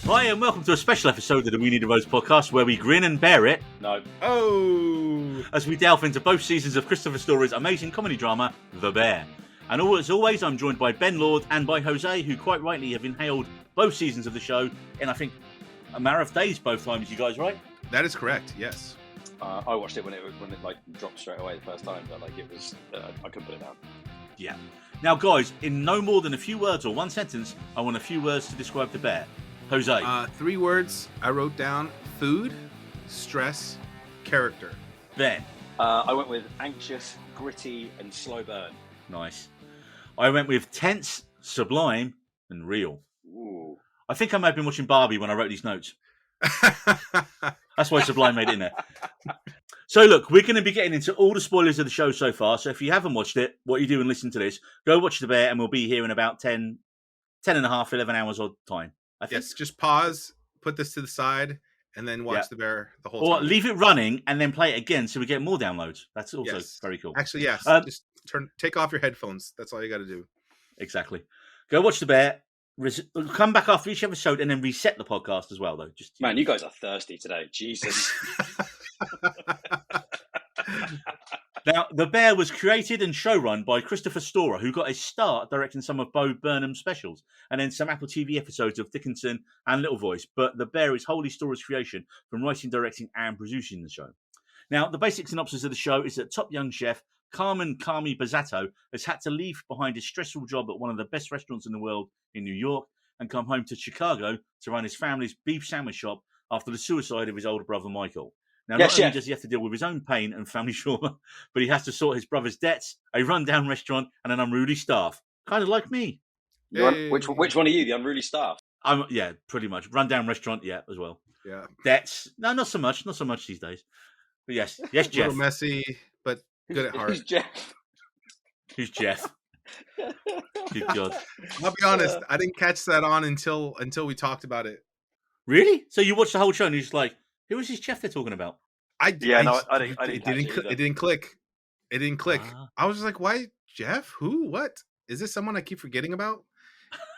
Hi, and welcome to a special episode of the We Need a Rose podcast where we grin and bear it. No. Oh! As we delve into both seasons of Christopher Story's amazing comedy drama, The Bear. And as always, I'm joined by Ben Lord and by Jose, who quite rightly have inhaled both seasons of the show in, I think, a matter of days both times. You guys right? That is correct, yes. I watched it when it like dropped straight away the first time, but like it was, I couldn't put it down. Yeah. Now, guys, in no more than a few words or one sentence, I want a few words to describe The Bear. Jose. 3 words I wrote down: food, stress, character. Ben. I went with anxious, gritty, and slow burn. Nice. I went with tense, sublime, and real. Ooh. I think I may have been watching Barbie when I wrote these notes. That's why Sublime made it in there. So look, we're going to be getting into all the spoilers of the show so far. So if you haven't watched it, what you do and listen to this, go watch The Bear and we'll be here in about 10 and a half, 11 hours odd time. I think. Yes, just pause, put this to the side, and then watch The Bear the whole time. Or leave it running and then play it again so we get more downloads. That's also very cool. Actually, yes. Just take off your headphones. That's all you got to do. Exactly. Go watch The Bear. Come back after each episode and then reset the podcast as well, though. Man, you guys are thirsty today. Jesus. Now, The Bear was created and showrun by Christopher Storer, who got his start directing some of Bo Burnham's specials and then some Apple TV episodes of Dickinson and Little Voice. But The Bear is wholly Storer's creation from writing, directing, and producing the show. Now, the basic synopsis of the show is that top young chef Carmen Carmi Bazzato has had to leave behind his stressful job at one of the best restaurants in the world in New York and come home to Chicago to run his family's beef sandwich shop after the suicide of his older brother Michael. Now, not only does he have to deal with his own pain and family trauma, but he has to sort his brother's debts, a rundown restaurant, and an unruly staff. Kind of like me. Hey. Which one are you, the unruly staff? Yeah, pretty much. Rundown restaurant, yeah, as well. Yeah. Debts, no, not so much these days. But yes, Jeff. A little messy, but good at heart. Who's Jeff? Who's Jeff? Good God. I'll be honest, I didn't catch that on until we talked about it. Really? So you watched the whole show and you're just like, who is this Jeff they're talking about? I didn't. It didn't click. It didn't click. I was just like, why Jeff? Who? What? Is this someone I keep forgetting about?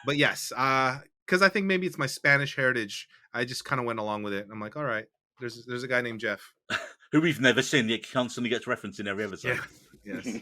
But yes, because I think maybe it's my Spanish heritage. I just kind of went along with it. I'm like, all right, there's a guy named Jeff. Who we've never seen, yet constantly gets referenced in every episode. Yeah. Yes.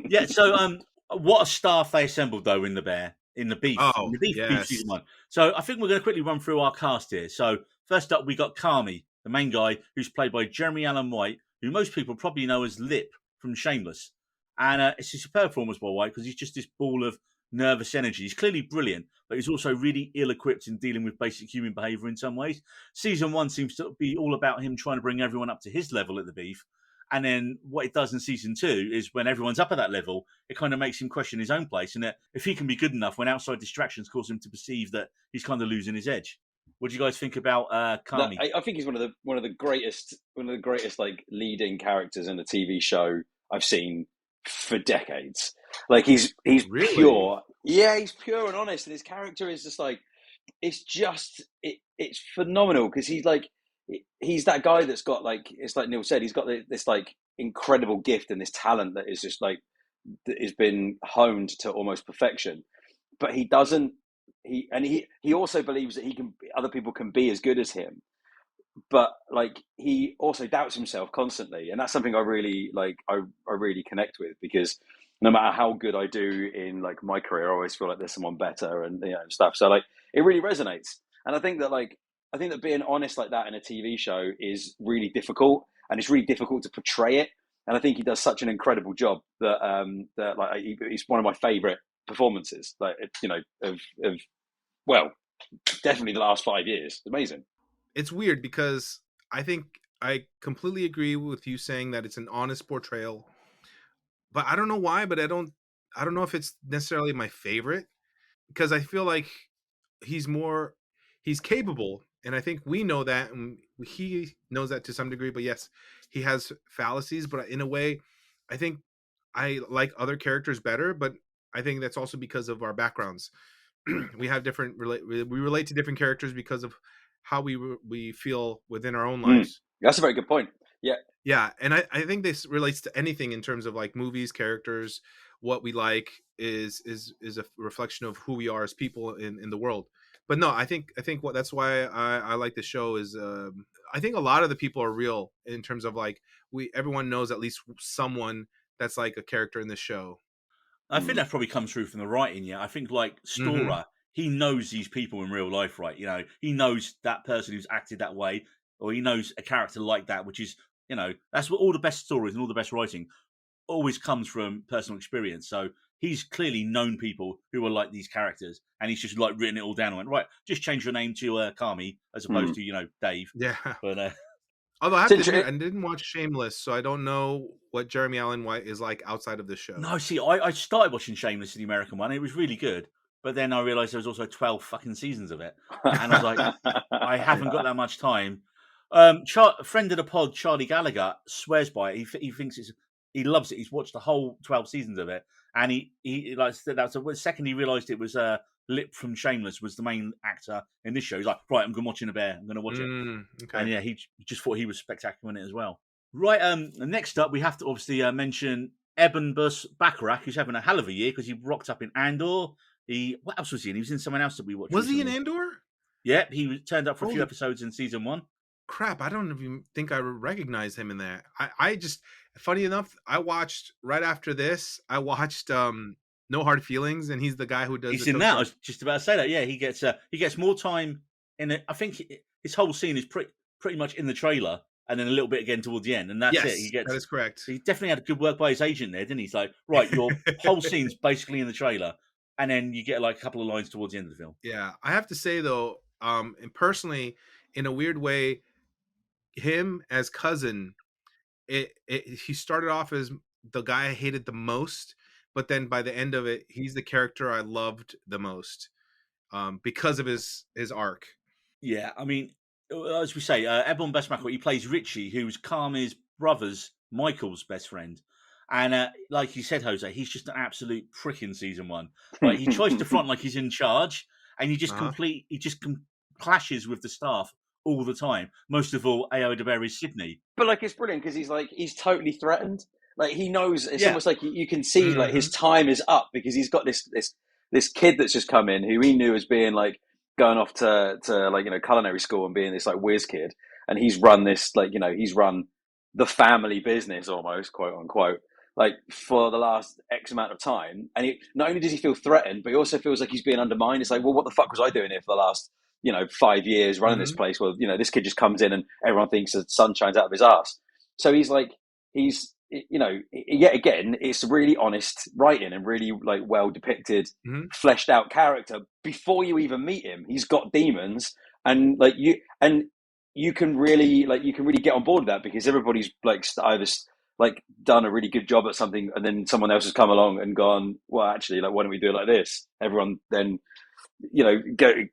Yeah, so what a staff they assembled, though, in The Bear. In the beef. Oh, in the beef yes. season 1. So I think we're going to quickly run through our cast here. So first up, we got Carmi, the main guy, who's played by Jeremy Allen White, who most people probably know as Lip from Shameless. And it's a superb performance by White because he's just this ball of nervous energy. He's clearly brilliant, but he's also really ill-equipped in dealing with basic human behaviour in some ways. Season 1 seems to be all about him trying to bring everyone up to his level at the beef. And then what it does in season 2 is when everyone's up at that level, it kind of makes him question his own place. And that if he can be good enough when outside distractions cause him to perceive that he's kind of losing his edge. What do you guys think about Carmi? I think he's one of the greatest like leading characters in a TV show I've seen for decades. Like he's Really? pure. Yeah, he's pure and honest, and his character is just like it's phenomenal because he's that guy that's got like it's like Neil said, he's got this like incredible gift and this talent that is just like that has been honed to almost perfection. But he doesn't. He also believes that other people can be as good as him, but like he also doubts himself constantly, and that's something I really like. I really connect with because no matter how good I do in like my career, I always feel like there's someone better and stuff. So like it really resonates, and I think that being honest like that in a TV show is really difficult, and it's really difficult to portray it. And I think he does such an incredible job that like he's one of my favorite performances, like of well, definitely the last 5 years. Amazing. It's weird because I think I completely agree with you saying that it's an honest portrayal, but I don't know why. But I don't know if it's necessarily my favorite because I feel like he's capable, and I think we know that, and he knows that to some degree. But yes, he has fallacies, but in a way, I think I like other characters better. But I think that's also because of our backgrounds. We have we relate to different characters because of how we feel within our own lives. That's a very good point. Yeah, and I think this relates to anything in terms of like movies, characters. What we like is a reflection of who we are as people in the world. But no, I think that's why I like the show is I think a lot of the people are real in terms of like everyone knows at least someone that's like a character in the show. I think that probably comes through from the writing. Yeah, I think like Mm-hmm. Storer, he knows these people in real life, right? You know, he knows that person who's acted that way, or he knows a character like that, which is, you know, that's what all the best stories and all the best writing always comes from personal experience. So he's clearly known people who are like these characters, and he's just like written it all down and went, right, just change your name to Kami as opposed to, you know, Dave. Yeah. But Although I have to It's admit, inter- I didn't watch Shameless, so I don't know what Jeremy Allen White is like outside of the show. no, see, I started watching Shameless, the American one. It was really good, but then I realised there was also 12 fucking seasons of it, and I was like, I haven't got that much time. A friend of the pod, Charlie Gallagher, swears by it. He thinks he loves it. He's watched the whole 12 seasons of it, and he like that's the second he realised it was Lip from Shameless was the main actor in this show. He's like, right, I'm going watching a bear. I'm going to watch it, Okay. and yeah, he just thought he was spectacular in it as well. Right, next up we have to obviously mention Eben Bus Bacharach, who's having a hell of a year because he rocked up in Andor. What else was he in? He was in someone else that we watched. Was recently. he in Andor? Yeah, he turned up for a few Holy episodes in season 1. crap! I don't even think I recognize him in that. I just, funny enough, I watched right after this. I watched No Hard Feelings, and he's the guy who does. He's the in toaster. that. I was just about to say that. Yeah, he gets more time in it. I think his whole scene is pretty much in the trailer, and then a little bit again towards the end, and that's Yes, it. He gets. that is correct. He definitely had good work by his agent there, didn't he? He's like, right, your whole scene's basically in the trailer, and then you get like a couple of lines towards the end of the film. Yeah, I have to say though, and personally, in a weird way, him as cousin, he started off as the guy I hated the most, but then by the end of it, he's the character I loved the most, because of his arc. Yeah, I mean, as we say, Ebon Bestmacher, he plays Richie, who's Carmi's brother's Michael's best friend. And like you said, Jose, he's just an absolute prick in season 1. Like he tries to front like he's in charge, and he just clashes with the staff all the time. Most of all, Ao DeBerry's Sydney. But like, it's brilliant because he's totally threatened. Like he knows it's Yeah. almost like you can see like his time is up because he's got this kid that's just come in who he knew as being like going off to like, you know, culinary school and being this like whiz kid, and he's run this, like, you know, he's run the family business almost, quote unquote, like for the last X amount of time. And not only does he feel threatened, but he also feels like he's being undermined. It's like, well, what the fuck was I doing here for the last, you know, 5 years running this place? Well, you know, this kid just comes in and everyone thinks the sun shines out of his ass. So he's like, you know, yet again, it's really honest writing and really like well depicted, fleshed out character. Before you even meet him, he's got demons, and like you can really get on board with that because everybody's like either like done a really good job at something, and then someone else has come along and gone, well, actually, like, why don't we do it like this? Everyone then, you know,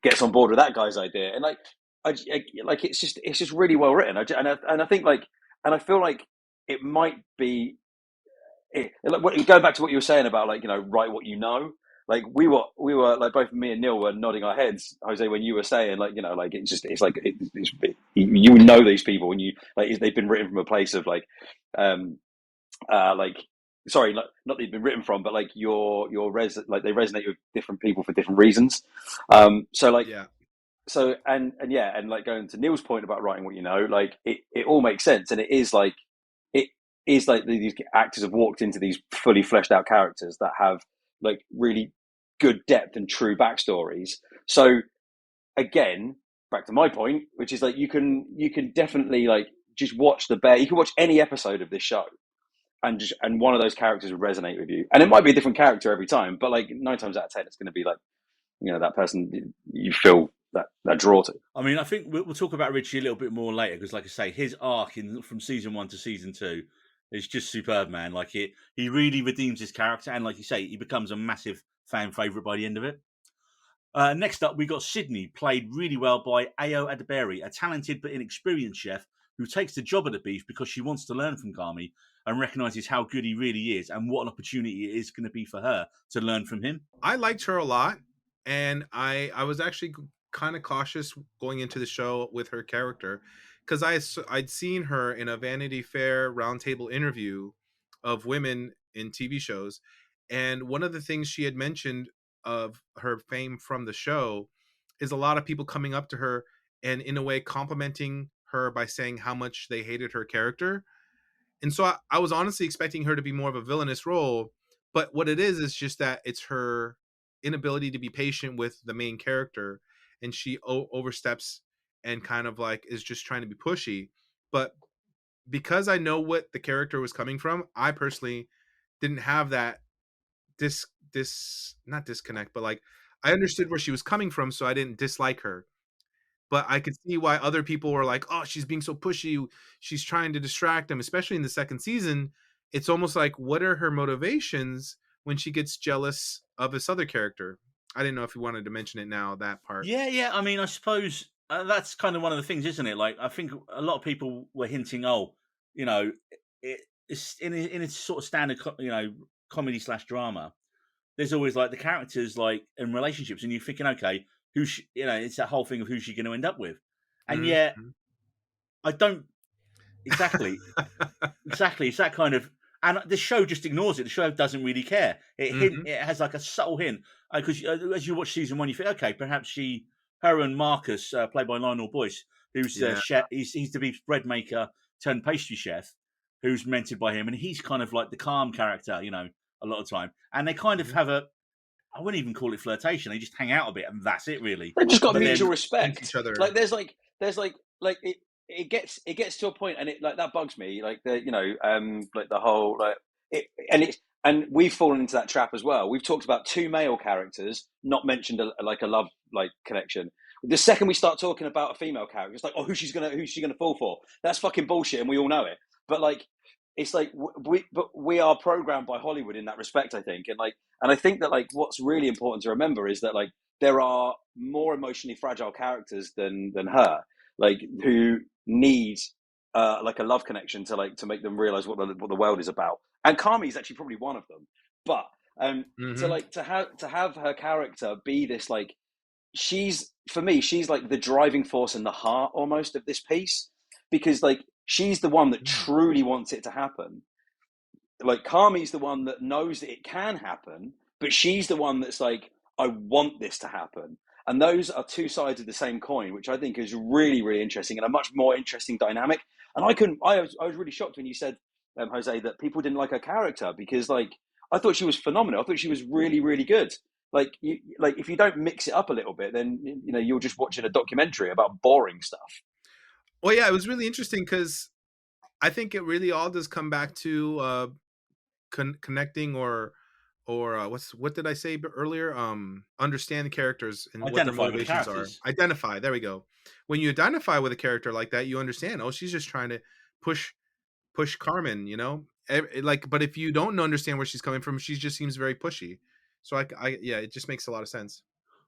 gets on board with that guy's idea, and like, I like it's just really well written. And I think like, and I feel like it might be going back to what you were saying about, like, you know, write what you know. Like we were like, both me and Neil were nodding our heads, Jose, when you were saying, like, you know, like it's like you know these people, and you like they've been written from a place of like like, sorry, not that they've been written from, but like like they resonate with different people for different reasons. So like, Yeah. So and yeah, and like going to Neil's point about writing what you know, like it all makes sense, and it is like these actors have walked into these fully fleshed out characters that have like really good depth and true backstories. So again, back to my point, which is like you can definitely like just watch the bear. You can watch any episode of this show, and one of those characters will resonate with you. And it might be a different character every time, but like 9 times out of 10, it's going to be like, you know, that person you feel that draw to. I mean, I think we'll talk about Richie a little bit more later because, like I say, his arc from season 1 to season 2 is just superb, man. Like he really redeems his character, and like you say, he becomes a massive fan favorite by the end of it. Next up, we got Sydney, played really well by Ao Adebari, a talented but inexperienced chef who takes the job at the beef because she wants to learn from Kami and recognizes how good he really is and what an opportunity it is going to be for her to learn from him. I liked her a lot, and I was actually kind of cautious going into the show with her character because I'd seen her in a Vanity Fair roundtable interview of women in TV shows, and one of the things she had mentioned of her fame from the show is a lot of people coming up to her and in a way complimenting her by saying how much they hated her character. And so I was honestly expecting her to be more of a villainous role, but what it is just that it's her inability to be patient with the main character, and she oversteps and kind of like is just trying to be pushy. But because I know what the character was coming from, I personally didn't have that not disconnect, but like I understood where she was coming from, so I didn't dislike her. But I could see why other people were like, "Oh, she's being so pushy. She's trying to distract him." Especially in the second season, it's almost like, what are her motivations when she gets jealous of this other character? I didn't know if you wanted to mention it now, that part. Yeah. I mean, I suppose that's kind of one of the things, isn't it? Like, I think a lot of people were hinting, oh, you know, it's in its sort of standard, comedy / drama. There's always like the characters like in relationships, and you're thinking, okay, it's that whole thing of who's she going to end up with, and yet Mhm. I don't exactly. Exactly, it's that kind of, and the show just ignores it. The show doesn't really care. Mhm. It has like a subtle hint because as you watch season 1, you think, okay, perhaps her and Marcus, played by Lionel Boyce, who's the Yeah. chef, he's the beef bread maker turned pastry chef, who's mentored by him, and he's kind of like the calm character, a lot of time, and they kind of Mhm. have I wouldn't even call it flirtation. They just hang out a bit, and that's it, really. They've just got But mutual then, Into respect. each other. Like there's like it gets to a point, and it like that bugs me. Like like the whole like it, and we've fallen into that trap as well. We've talked about two male characters, not mentioned like a love like connection. The second we start talking about a female character, it's like, oh, who's she gonna fall for? That's fucking bullshit, and we all know it. But like, it's like we are programmed by Hollywood in that respect, I think, and I think that like what's really important to remember is that like there are more emotionally fragile characters than her, like who need like a love connection to make them realize what the world is about. And Kami is actually probably one of them. But Mhm. to have her character be this like for me she's like the driving force and the heart almost of this piece, because like she's the one that Mm. truly wants it to happen. Like Kami's the one that knows that it can happen, but she's the one that's like, I want this to happen. And those are two sides of the same coin, which I think is really, really interesting and a much more interesting dynamic. And I was really shocked when you said, Jose, that people didn't like her character, because like I thought she was phenomenal. I thought she was really, really good. Like if you don't mix it up a little bit, then you're just watching a documentary about boring stuff. Well, yeah, it was really interesting because I think it really all does come back to connecting or what did I say earlier? Understand the characters and what their identify with the motivations are. characters. Identify. There we go. When you identify with a character like that, you understand. Oh, she's just trying to push Carmen. Like, but if you don't understand where she's coming from, she just seems very pushy. So yeah, it just makes a lot of sense.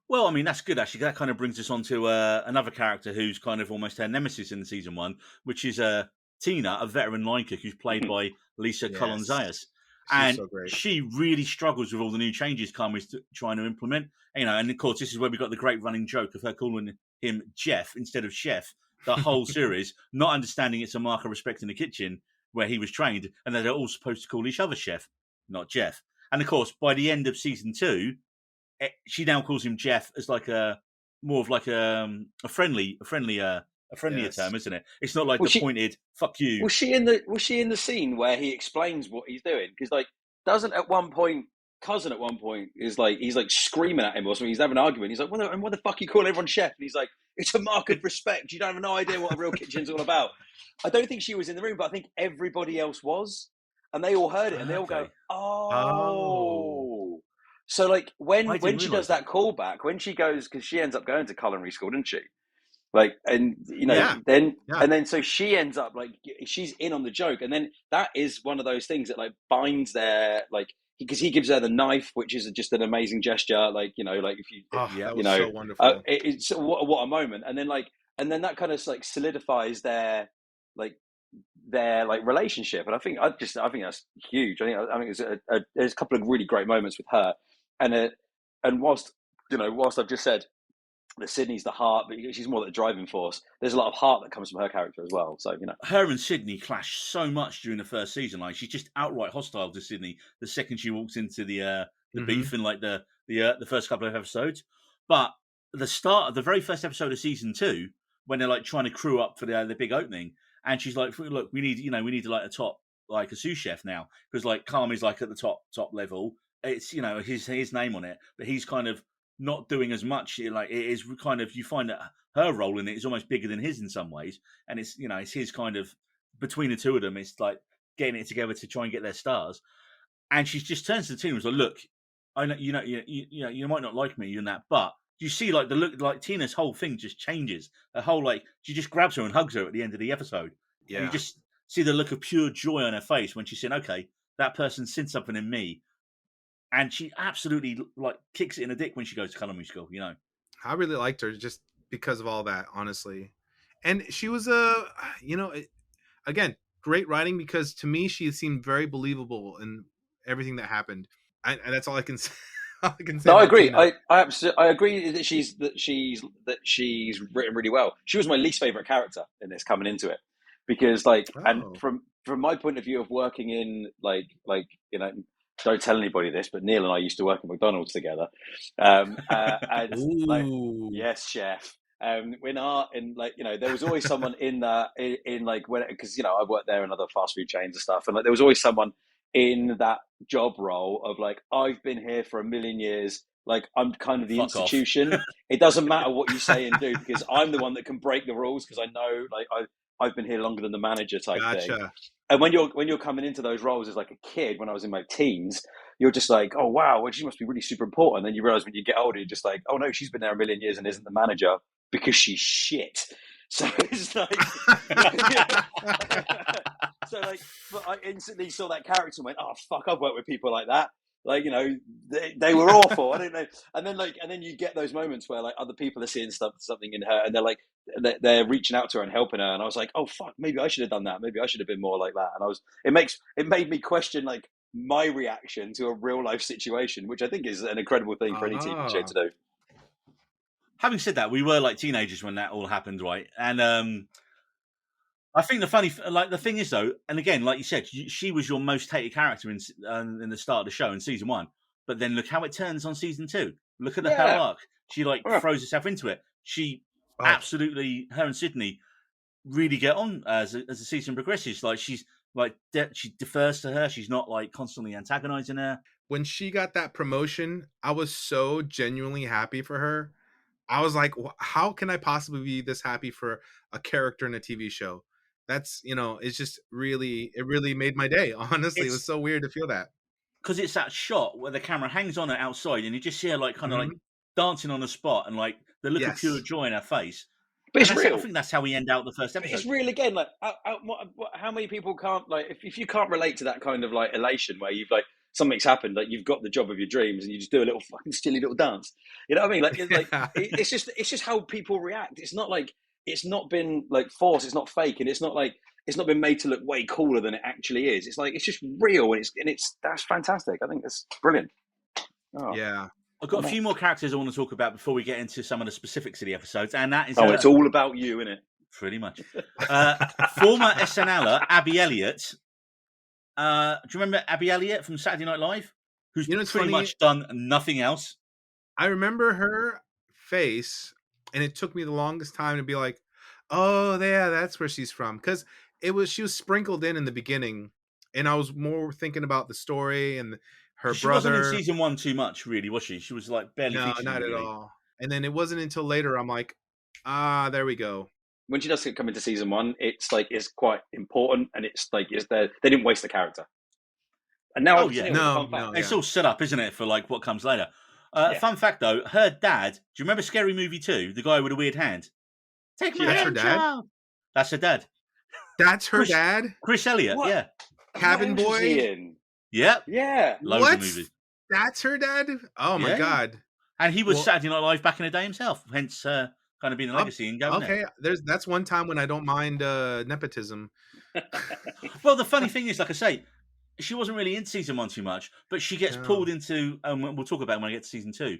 Well, I mean, that's good, actually. That kind of brings us on to another character who's kind of almost her nemesis in season 1, which is Tina, a veteran line cook who's played by Lisa Yes, Colon-Zayas. she's And so great. she really struggles with all the new changes Carmen's trying to implement. And of course, this is where we got the great running joke of her calling him Jeff instead of Chef the whole series, not understanding it's a mark of respect in the kitchen where he was trained, and that they're all supposed to call each other Chef, not Jeff. And of course, by the end of season 2, she now calls him Jeff as like a more of like a friendlier Yes. term, isn't it? It's not like Well, the she pointed "fuck you." was she in the scene where he explains what he's doing? Because like doesn't at one point cousin at one point is like he's like screaming at him or something. He's having an argument. He's like, what the fuck are you calling everyone chef? And he's like, it's a mark of respect. You don't have no idea what a real kitchen's all about. I don't think she was in the room, but I think everybody else was, and they all heard it and they all go, Okay, Oh. oh. So like I when didn't she does realize that. that callback, when she goes, because she ends up going to culinary school, didn't she? Like, and Yeah. then Yeah. so she ends up like she's in on the joke, and then that is one of those things that like binds their like, because he gives her the knife, which is just an amazing gesture. Like like if you Oh, Yeah, that was so wonderful. it's what a moment, and then that kind of like solidifies like their like relationship, and I think that's huge. I think there's a couple of really great moments with her, and whilst whilst I've just said that Sydney's the heart, but she's more the driving force. There's a lot of heart that comes from her character as well. So her and Sydney clash so much during the first season. Like, she's just outright hostile to Sydney the second she walks into the Hmm. beef in like the first couple of episodes. But the start of the very first episode of season 2, when they're like trying to crew up for the big opening, and she's like, "Look, we need to like a top, like a sous chef now, because like Kami's like at the top level. It's his name on it, but he's kind of not doing as much. Like it is kind of, you find that her role in it is almost bigger than his in some ways, and it's it's his kind of, between the two of them, it's like getting it together to try and get their stars. And she just turns to the team and was like, "Look, I know you might not like me and that, but you see like the look, like Tina's whole thing just changes. Her whole, like, she just grabs her and hugs her at the end of the episode. Yeah. And you just see the look of pure joy on her face when she's saying, okay, that person's seen something in me. And she absolutely like kicks it in the dick when she goes to culinary school, I really liked her just because of all that, honestly. And she was again, great writing, because to me she seemed very believable in everything that happened. And that's all I can say. All I can say. No, I agree. Tina. I agree that she's written really well. She was my least favorite character in this, coming into it, because and from my point of view of working in don't tell anybody this, but Neil and I used to work at McDonald's together. And yes, chef. There was always someone because I worked there in other fast food chains and stuff, and there was always someone in that job role of I've been here for 1,000,000 years. I'm kind of the institution. It doesn't matter what you say and do, because I'm the one that can break the rules, because I know I've been here longer than the manager type thing. And when you're coming into those roles as a kid, when I was in my teens, you're just oh wow, well, she must be really super important. And then you realize when you get older, you're just oh no, she's been there 1,000,000 years and isn't the manager because she's shit. So it's so but I instantly saw that character and went, oh fuck, I've worked with people like that. They were awful. I don't know. And then you get those moments where other people are seeing something in her, and they're reaching out to her and helping her. And I was like, oh fuck, maybe I should have done that. Maybe I should have been more like that. And it made me question my reaction to a real life situation, which I think is an incredible thing for any TV show to do. Having said that, we were like teenagers when that all happened, right? And I think the thing is though, and again, like you said, she was your most hated character in the start of the show in season 1. But then look how it turns on season 2. Look at her arc. She throws herself into it. She absolutely, her and Sydney really get on as the season progresses. She defers to her. She's not constantly antagonizing her. When she got that promotion, I was so genuinely happy for her. I was like, how can I possibly be this happy for a character in a TV show? That's, it's just really, it really made my day. Honestly, it was so weird to feel that. Because it's that shot where the camera hangs on her outside and you just see her kind of dancing on the spot, and the look of pure joy in her face. But it's real. I think that's how we end out the first episode. It's real again. How many people can't if you can't relate to that kind of elation where you've something's happened, you've got the job of your dreams, and you just do a little fucking silly little dance. You know what I mean? It's just how people react. It's not it's not been forced. It's not fake, and it's not been made to look way cooler than it actually is. It's just real, and that's fantastic. I think that's brilliant. Oh. Yeah. I've got a few more characters I want to talk about before we get into some of the specifics of the episodes, and that is it's all about you, isn't it? Pretty much. Former SNLer Abby Elliott. Do you remember Abby Elliott from Saturday Night Live? Who's pretty much done nothing else. I remember her face, and it took me the longest time to be like, oh yeah, that's where she's from, because she was sprinkled in the beginning, and I was more thinking about the story and her brother. She wasn't in season 1 too much, really, was she? She was barely featured. No, not at all. And then it wasn't until later I'm like, there we go. When she does come into season 1, it's it's quite important, and it's they didn't waste the character. And now, it's all set up, isn't it, for what comes later? Fun fact though, her dad. Do you remember Scary Movie 2? The guy with a weird hand. Take my hand, child. That's her dad. That's her dad. Chris Elliott. What? Yeah. Cabin Boy. Yep. Yeah. Loads of movies. That's her dad. Oh my god. And he was Saturday Night Live back in the day himself. Hence, kind of being a legacy and going. Okay, that's one time when I don't mind nepotism. Well, the funny thing is, like I say, she wasn't really in season 1 too much, but she gets pulled into. We'll talk about it when I get to season 2.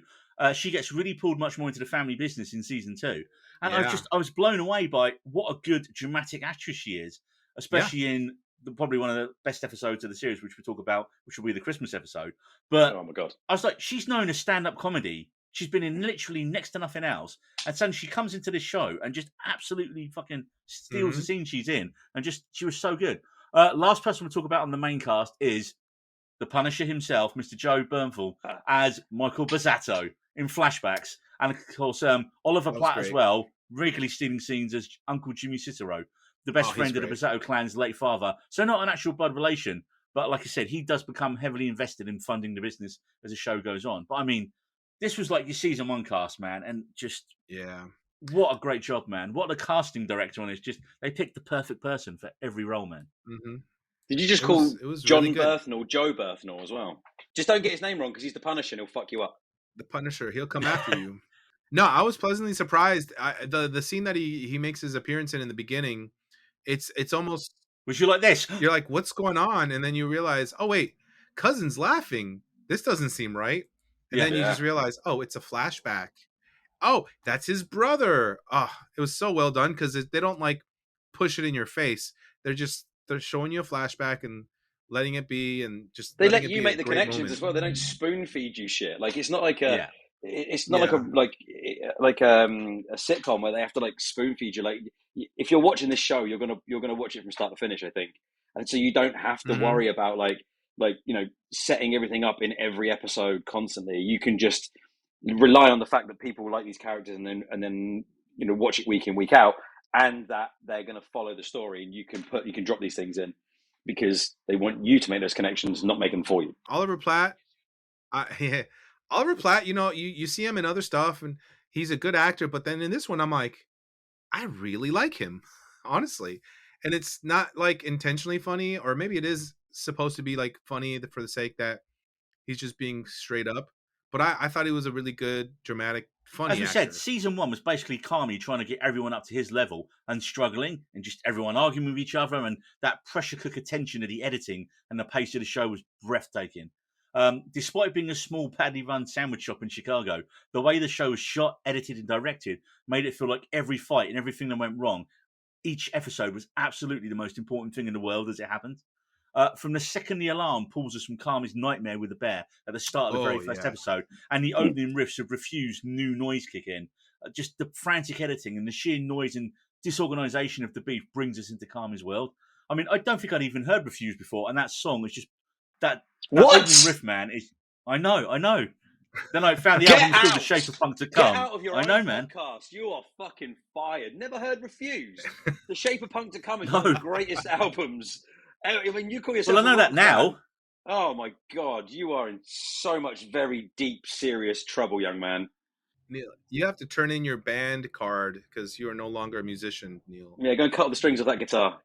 She gets really pulled much more into the family business in season 2, and I was blown away by what a good dramatic actress she is, especially in probably one of the best episodes of the series, which we'll talk about, which will be the Christmas episode. But oh my god, I was like, she's known as stand-up comedy She's been in literally next to nothing else, and suddenly she comes into this show and just absolutely fucking steals the scene she's in, and she was so good. Last person we'll talk about on the main cast is the Punisher himself, Mr. Joe Bernthal, as Michael Bazzato in flashbacks, and of course Oliver Platt as well, regularly stealing scenes as Uncle Jimmy Cicero, the best friend of the Bazzato clan's late father. So not an actual blood relation, but like I said, he does become heavily invested in funding the business as the show goes on. But I mean, this was like your season 1 cast, man, and just what a great job, man. What the casting director on it, just they picked the perfect person for every role, man. Mm-hmm. Did you just call John really Bernthal Joe Bernthal as well? Just don't get his name wrong because he's the Punisher and he'll fuck you up. The Punisher, he'll come after you. No, I was pleasantly surprised. The scene that he makes his appearance in the beginning, it's almost... Was you like this? You're like, what's going on? And then you realize, oh wait, Cousin's laughing. This doesn't seem right. And then you just realize, oh, it's a flashback. Oh, that's his brother. Oh, it was so well done because they don't like push it in your face. They're showing you a flashback and letting it be, and just they let you make the connections as well. They don't spoon feed you shit. Like it's not like a it's not like a sitcom where they have to like spoon feed you. Like if you're watching this show, you're gonna watch it from start to finish, I think, and so you don't have to worry about like setting everything up in every episode constantly. You can just rely on the fact that people like these characters, and then watch it week in, week out, and that they're going to follow the story, and you can drop these things in because they want you to make those connections, not make them for you. Oliver Platt, Oliver Platt, you see him in other stuff, and he's a good actor, but then in this one, I'm like, I really like him, honestly. And it's not like intentionally funny, or maybe it is supposed to be like funny for the sake that he's just being straight up. But I thought he was a really good, dramatic, funny actor. As we said, season 1 was basically Carmy trying to get everyone up to his level and struggling, and just everyone arguing with each other, and that pressure cooker tension of the editing and the pace of the show was breathtaking. Despite being a small paddy-run sandwich shop in Chicago, the way the show was shot, edited, and directed made it feel like every fight and everything that went wrong, each episode was absolutely the most important thing in the world as it happened. From the second the alarm pulls us from Carmy's nightmare with the bear at the start of the very first episode, and the opening riffs of Refused new noise kick in, just the frantic editing and the sheer noise and disorganization of the beef brings us into Carmy's world. I mean, I don't think I'd even heard Refused before, and that song is just that opening riff, man. Is I know. Then I found the album called The Shape of Punk to Come. Get out of your own podcast. You are fucking fired. Never heard Refused. The Shape of Punk to Come is one of the greatest albums. I mean, you call yourself. Well, I know that now. Fan. Oh my God, you are in so much very deep, serious trouble, young man. Neil, you have to turn in your band card because you are no longer a musician, Neil. Yeah, go and cut the strings of that guitar.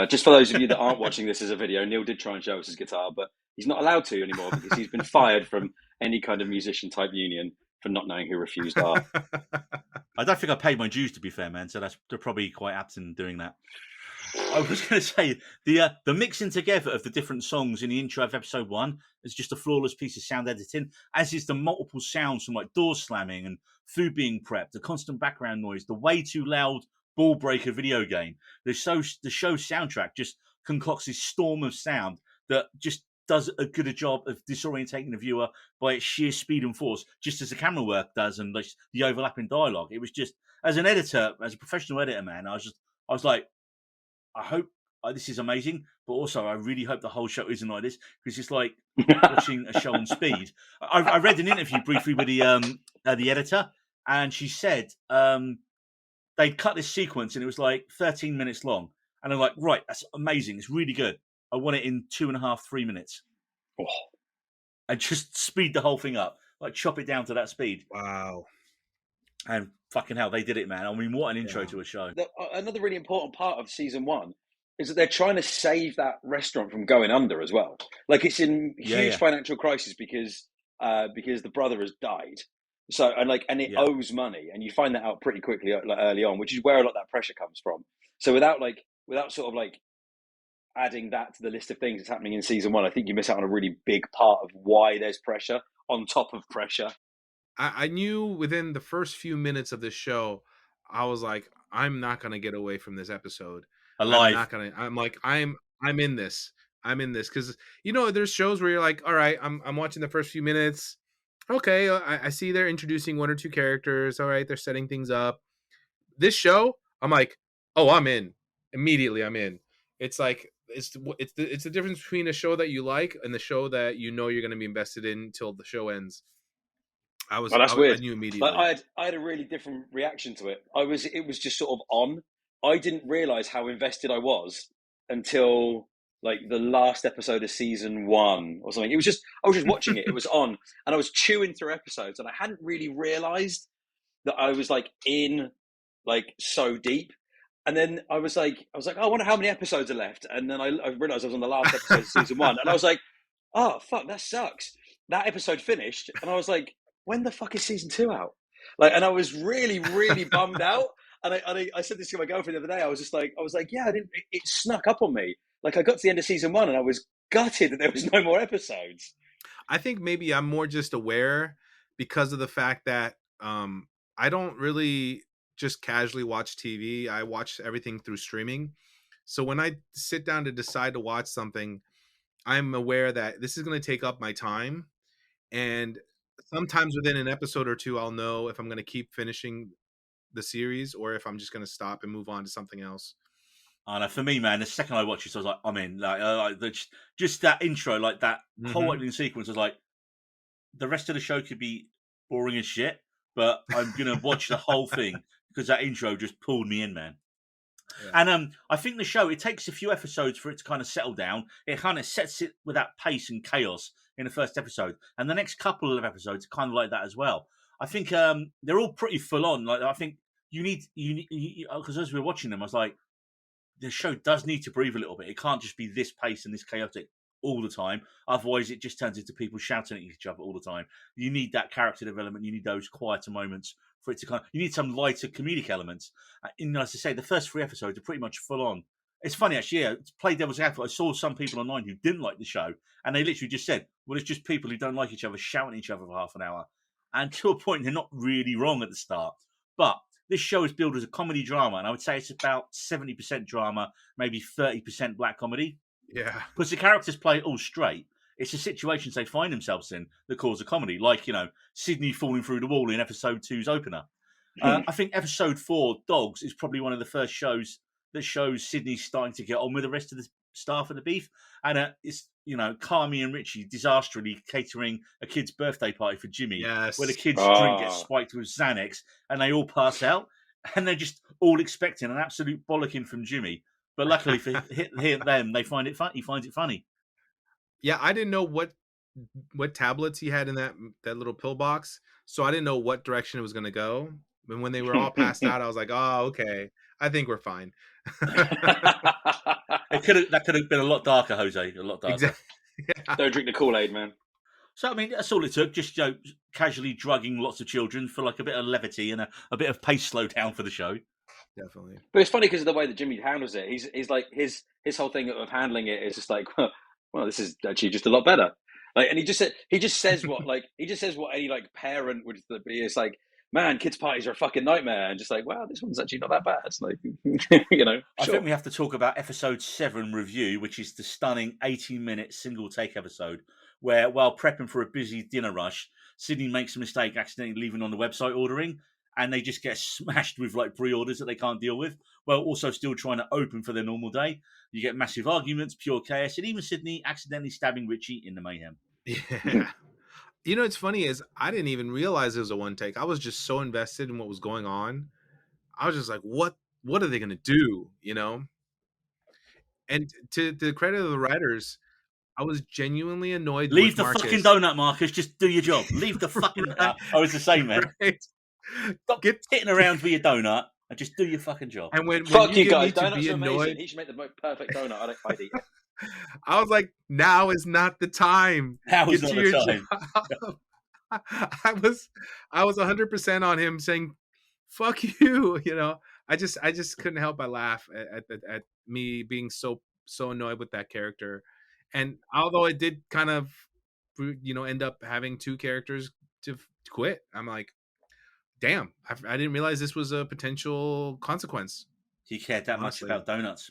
Just for those of you that aren't watching this as a video, Neil did try and show us his guitar, but he's not allowed to anymore because he's been fired from any kind of musician type union for not knowing who Refused are. I don't think I paid my dues, to be fair, man. So they're probably quite apt in doing that. I was going to say the mixing together of the different songs in the intro of episode 1 is just a flawless piece of sound editing, as is the multiple sounds from like doors slamming and food being prepped, the constant background noise, the way too loud ball breaker video game. The show's soundtrack just concocts this storm of sound that just does a good job of disorientating the viewer by its sheer speed and force, just as the camera work does and like the overlapping dialogue. It was just, as an editor, as a professional editor, man, I was like, I hope this is amazing, but also I really hope the whole show isn't like this, because it's like watching a show on speed. I read an interview briefly with the editor, and she said they'd cut this sequence and it was like 13 minutes long, and I'm like, right, that's amazing, it's really good. I want it in 2.5, 3 minutes, and just speed the whole thing up, like chop it down to that speed. Wow. And fucking hell, they did it, man. I mean, what an intro to a show. Another really important part of season 1 is that they're trying to save that restaurant from going under as well. Like, it's in huge financial crisis because the brother has died. So, and it owes money, and you find that out pretty quickly, like early on, which is where a lot of that pressure comes from. So without sort of like adding that to the list of things that's happening in season 1, I think you miss out on a really big part of why there's pressure on top of pressure. I knew within the first few minutes of this show, I was like, I'm not gonna get away from this episode. Alive. I'm in this. Because there's shows where you're like, all right, I'm watching the first few minutes, okay, I see they're introducing one or two characters. All right, they're setting things up. This show, I'm like, oh, I'm in immediately. I'm in. It's like it's the difference between a show that you like and the show that you know you're going to be invested in until the show ends. Oh, that's I weird. knew Like immediately. I had a really different reaction to it. It was just sort of on. I didn't realize how invested I was until like the last episode of season 1 or something. I was just watching it. It was on, and I was chewing through episodes, and I hadn't really realized that I was like in like so deep. And then I was like, oh, I wonder how many episodes are left. And then I realized I was on the last episode of season 1, and I was like, oh fuck, that sucks. That episode finished, and I was like, when the fuck is season 2 out? Like, and I was really, really bummed out. And I said this to my girlfriend the other day. I was like, yeah, I didn't. It snuck up on me. Like, I got to the end of season 1, and I was gutted that there was no more episodes. I think maybe I'm more just aware because of the fact that I don't really just casually watch TV. I watch everything through streaming. So when I sit down to decide to watch something, I'm aware that this is going to take up my time. And sometimes within an episode or two, I'll know if I'm going to keep finishing the series or if I'm just going to stop and move on to something else. And for me, man, the second I watched it, I was like, I'm in. Like just that intro, like that whole opening sequence, was like, the rest of the show could be boring as shit, but I'm gonna watch the whole thing because that intro just pulled me in, man. Yeah. And I think the show, it takes a few episodes for it to kind of settle down. It kind of sets it with that pace and chaos in the first episode, and the next couple of episodes are kind of like that as well. I think they're all pretty full on. Like, I think you need because as we were watching them, I was like, the show does need to breathe a little bit. It can't just be this pace and this chaotic all the time. Otherwise, it just turns into people shouting at each other all the time. You need that character development. You need those quieter moments for it to kind of, you need some lighter comedic elements. And as I say, the first 3 episodes are pretty much full on. It's funny, actually, yeah, to play devil's advocate, I saw some people online who didn't like the show, and they literally just said, well, it's just people who don't like each other shouting at each other for half an hour. And to a point, they're not really wrong at the start. But this show is billed as a comedy drama, and I would say it's about 70% drama, maybe 30% black comedy. Yeah. Because the characters play it all straight. It's the situations they find themselves in that cause a comedy, like, Sydney falling through the wall in episode 2's opener. I think episode 4, Dogs, is probably one of the first shows that shows Sydney starting to get on with the rest of the staff and the beef. And it's, Carmi and Richie disastrously catering a kid's birthday party for Jimmy, Yes. where the kids' drink gets spiked with Xanax and they all pass out. And they're just all expecting an absolute bollocking from Jimmy. But luckily for them, they find it fun. He finds it funny. Yeah, I didn't know what tablets he had in that little pill box, so I didn't know what direction it was going to go. And when they were all passed out, I was like, "Oh, okay, I think we're fine." That could have been a lot darker, Jose. A lot darker. Exactly. Yeah. Don't drink the Kool-Aid, man. So, I mean, that's all it took. Just casually drugging lots of children for like a bit of levity and a bit of pace slowdown for the show. Definitely. But it's funny because of the way that Jimmy handles it. He's like his whole thing of handling it is just like, well, this is actually just a lot better. Like, and he just says what any like parent would be. It's like, man, kids' parties are a fucking nightmare, and just like, wow, this one's actually not that bad. It's like, I think we have to talk about episode 7 review, which is the stunning 18-minute single take episode, where while prepping for a busy dinner rush, Sydney makes a mistake accidentally leaving on the website ordering, and they just get smashed with like pre-orders that they can't deal with, while also still trying to open for their normal day. You get massive arguments, pure chaos, and even Sydney accidentally stabbing Richie in the mayhem. Yeah. It's funny is I didn't even realize it was a one take. I was just so invested in what was going on. I was just like, what are they going to do? And to the credit of the writers, I was genuinely annoyed Leave with the Marcus. fucking donut, Marcus. Just do your job. Leave the fucking... Right. I was the same, man. Right. Stop hitting around with your donut and just do your fucking job. And when fuck you get guys, me to donuts be are annoyed, amazing. He should make the perfect donut. I'd eat it. I was like, now is not the time. Now is not the time. I was 100% on him saying, "Fuck you," I just couldn't help but laugh at me being so annoyed with that character. And although it did kind of, end up having 2 characters to quit, I'm like, damn, I didn't realize this was a potential consequence. He cared that much about donuts.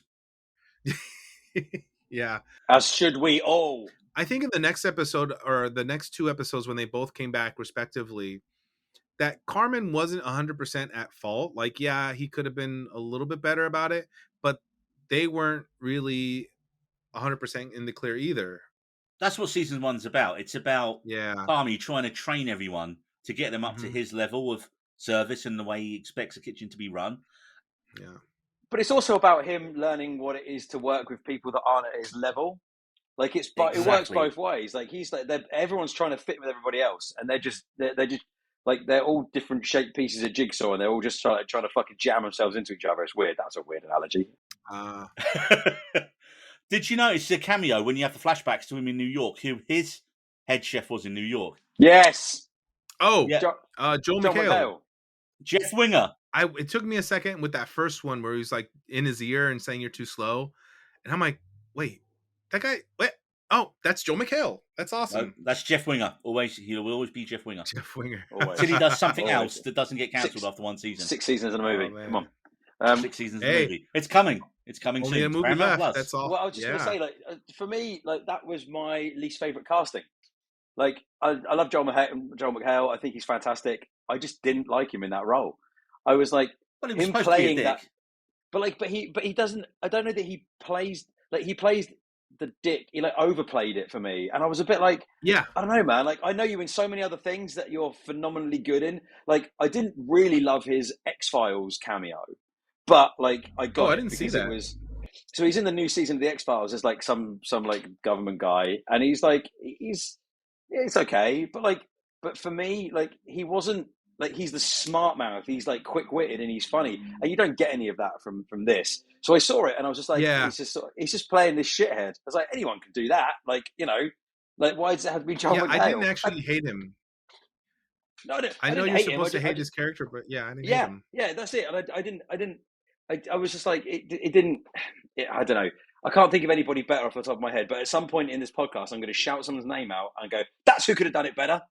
Yeah. As should we all. I think in the next episode or the next 2 episodes when they both came back respectively, that Carmen wasn't 100% at fault. Like, yeah, he could have been a little bit better about it, but they weren't really 100% in the clear either. That's what season 1's about. It's about Yeah. Barmy trying to train everyone to get them up to his level of service and the way he expects a kitchen to be run. Yeah. But it's also about him learning what it is to work with people that aren't at his level. Like it works both ways. Like he's like everyone's trying to fit with everybody else, and they're just like they're all different shaped pieces of jigsaw, and they're all just trying to fucking jam themselves into each other. It's weird. That's a weird analogy. Did you notice the cameo when you have the flashbacks to him in New York? Who his head chef was in New York? Yes. Oh, yeah. Joel McHale. Jeff Winger. It took me a second with that first one where he's like in his ear and saying you're too slow, and I'm like, wait, that guy? What? Oh, that's Joel McHale. That's awesome. No, that's Jeff Winger. He'll always be Jeff Winger. Jeff Winger. Till he does something else that doesn't get cancelled after one season. 6 seasons in a movie. Come on. 6 seasons in a movie. It's coming. It's coming only soon. A movie left. That's all. Well, I was just going to say, like, for me, like that was my least favorite casting. Like, I love Joel McHale. I think he's fantastic. I just didn't like him in that role. I was like, well, him playing that, but he doesn't. I don't know that he plays the dick. He like overplayed it for me, and I was a bit like, yeah, I don't know, man. Like, I know you in so many other things that you're phenomenally good in. Like, I didn't really love his X-Files cameo, but like I got. I didn't see that. So he's in the new season of the X-Files as like some like government guy, and he's like it's okay, but for me, like he wasn't. Like he's the smart mouth, he's like quick-witted and he's funny, and you don't get any of that from this. So I saw it and I was just like, he's just playing this shithead. I was like, anyone can do that. Like, you know, like why does it have to be Joel McHale? I didn't actually hate him. No, I know you're supposed to hate his character, but I didn't hate him. Yeah, that's it. And I was just like, it didn't. I don't know. I can't think of anybody better off the top of my head. But at some point in this podcast, I'm going to shout someone's name out and go, "That's who could have done it better."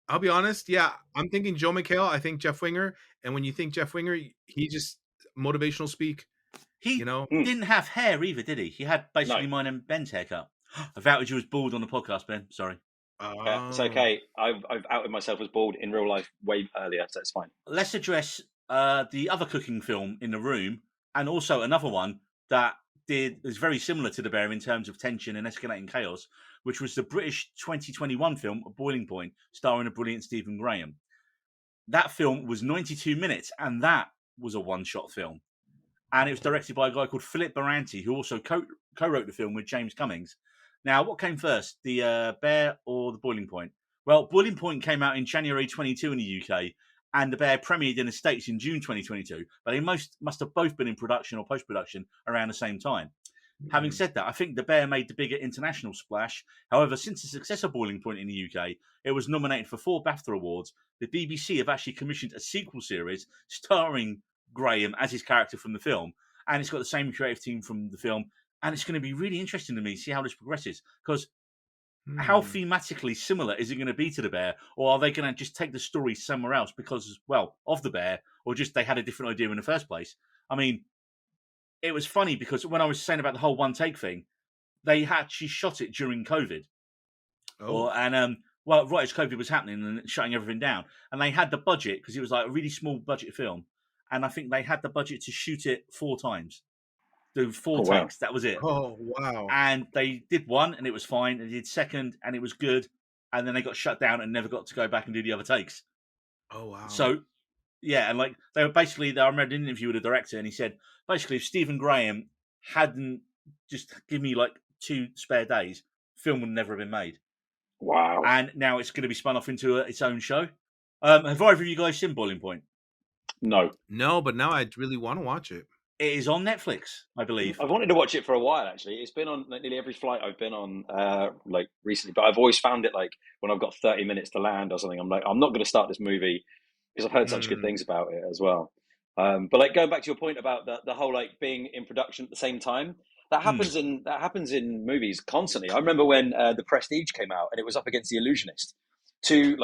I'll be honest. Yeah, I'm thinking Joe McHale. I think Jeff Winger. And when you think Jeff Winger, he just motivational speak. He didn't have hair either, did he? He had basically mine and Ben's haircut. I've outed you as bald on the podcast, Ben. Sorry. Yeah, it's okay. I've outed myself as bald in real life way earlier, so it's fine. Let's address the other cooking film in the room, and also another one that is very similar to The Bear in terms of tension and escalating chaos, which was the British 2021 film Boiling Point, starring the brilliant Stephen Graham. That film was 92 minutes, and that was a one-shot film. And it was directed by a guy called Philip Baranti, who also co-wrote the film with James Cummings. Now, what came first, the Bear or the Boiling Point? Well, Boiling Point came out in January 22 in the UK, and The Bear premiered in the States in June 2022. But they must have both been in production or post-production around the same time. Having said that, I think The Bear made the bigger international splash. However, since the success of Boiling Point in the UK, it was nominated for 4 BAFTA awards. The BBC have actually commissioned a sequel series starring Graham as his character from the film, and it's got the same creative team from the film, and it's going to be really interesting to me to see how this progresses, because how thematically similar is it going to be to The Bear, or are they going to just take the story somewhere else because, well, of The Bear, or just they had a different idea in the first place? I mean, it was funny because when I was saying about the whole one take thing, they actually shot it during COVID. Right as COVID was happening and shutting everything down. And they had the budget, because it was like a really small budget film. And I think they had the budget to shoot it 4 times. Do 4 takes. Wow. That was it. Oh, wow. And they did one and it was fine. And they did second and it was good. And then they got shut down and never got to go back and do the other takes. Oh, wow. So, yeah. And like, they were basically, I read an interview with the director and he said, basically, if Stephen Graham hadn't just given me like 2 spare days, film would never have been made. Wow. And now it's going to be spun off into its own show. Have either of you guys seen Boiling Point? No, but now I really want to watch it. It is on Netflix, I believe. I've wanted to watch it for a while, actually. It's been on nearly every flight I've been on like recently, but I've always found it like when I've got 30 minutes to land or something, I'm like, I'm not going to start this movie because I've heard such good things about it as well. But like going back to your point about the whole like being in production at the same time, that happens in movies constantly. I remember when The Prestige came out and it was up against The Illusionist. Two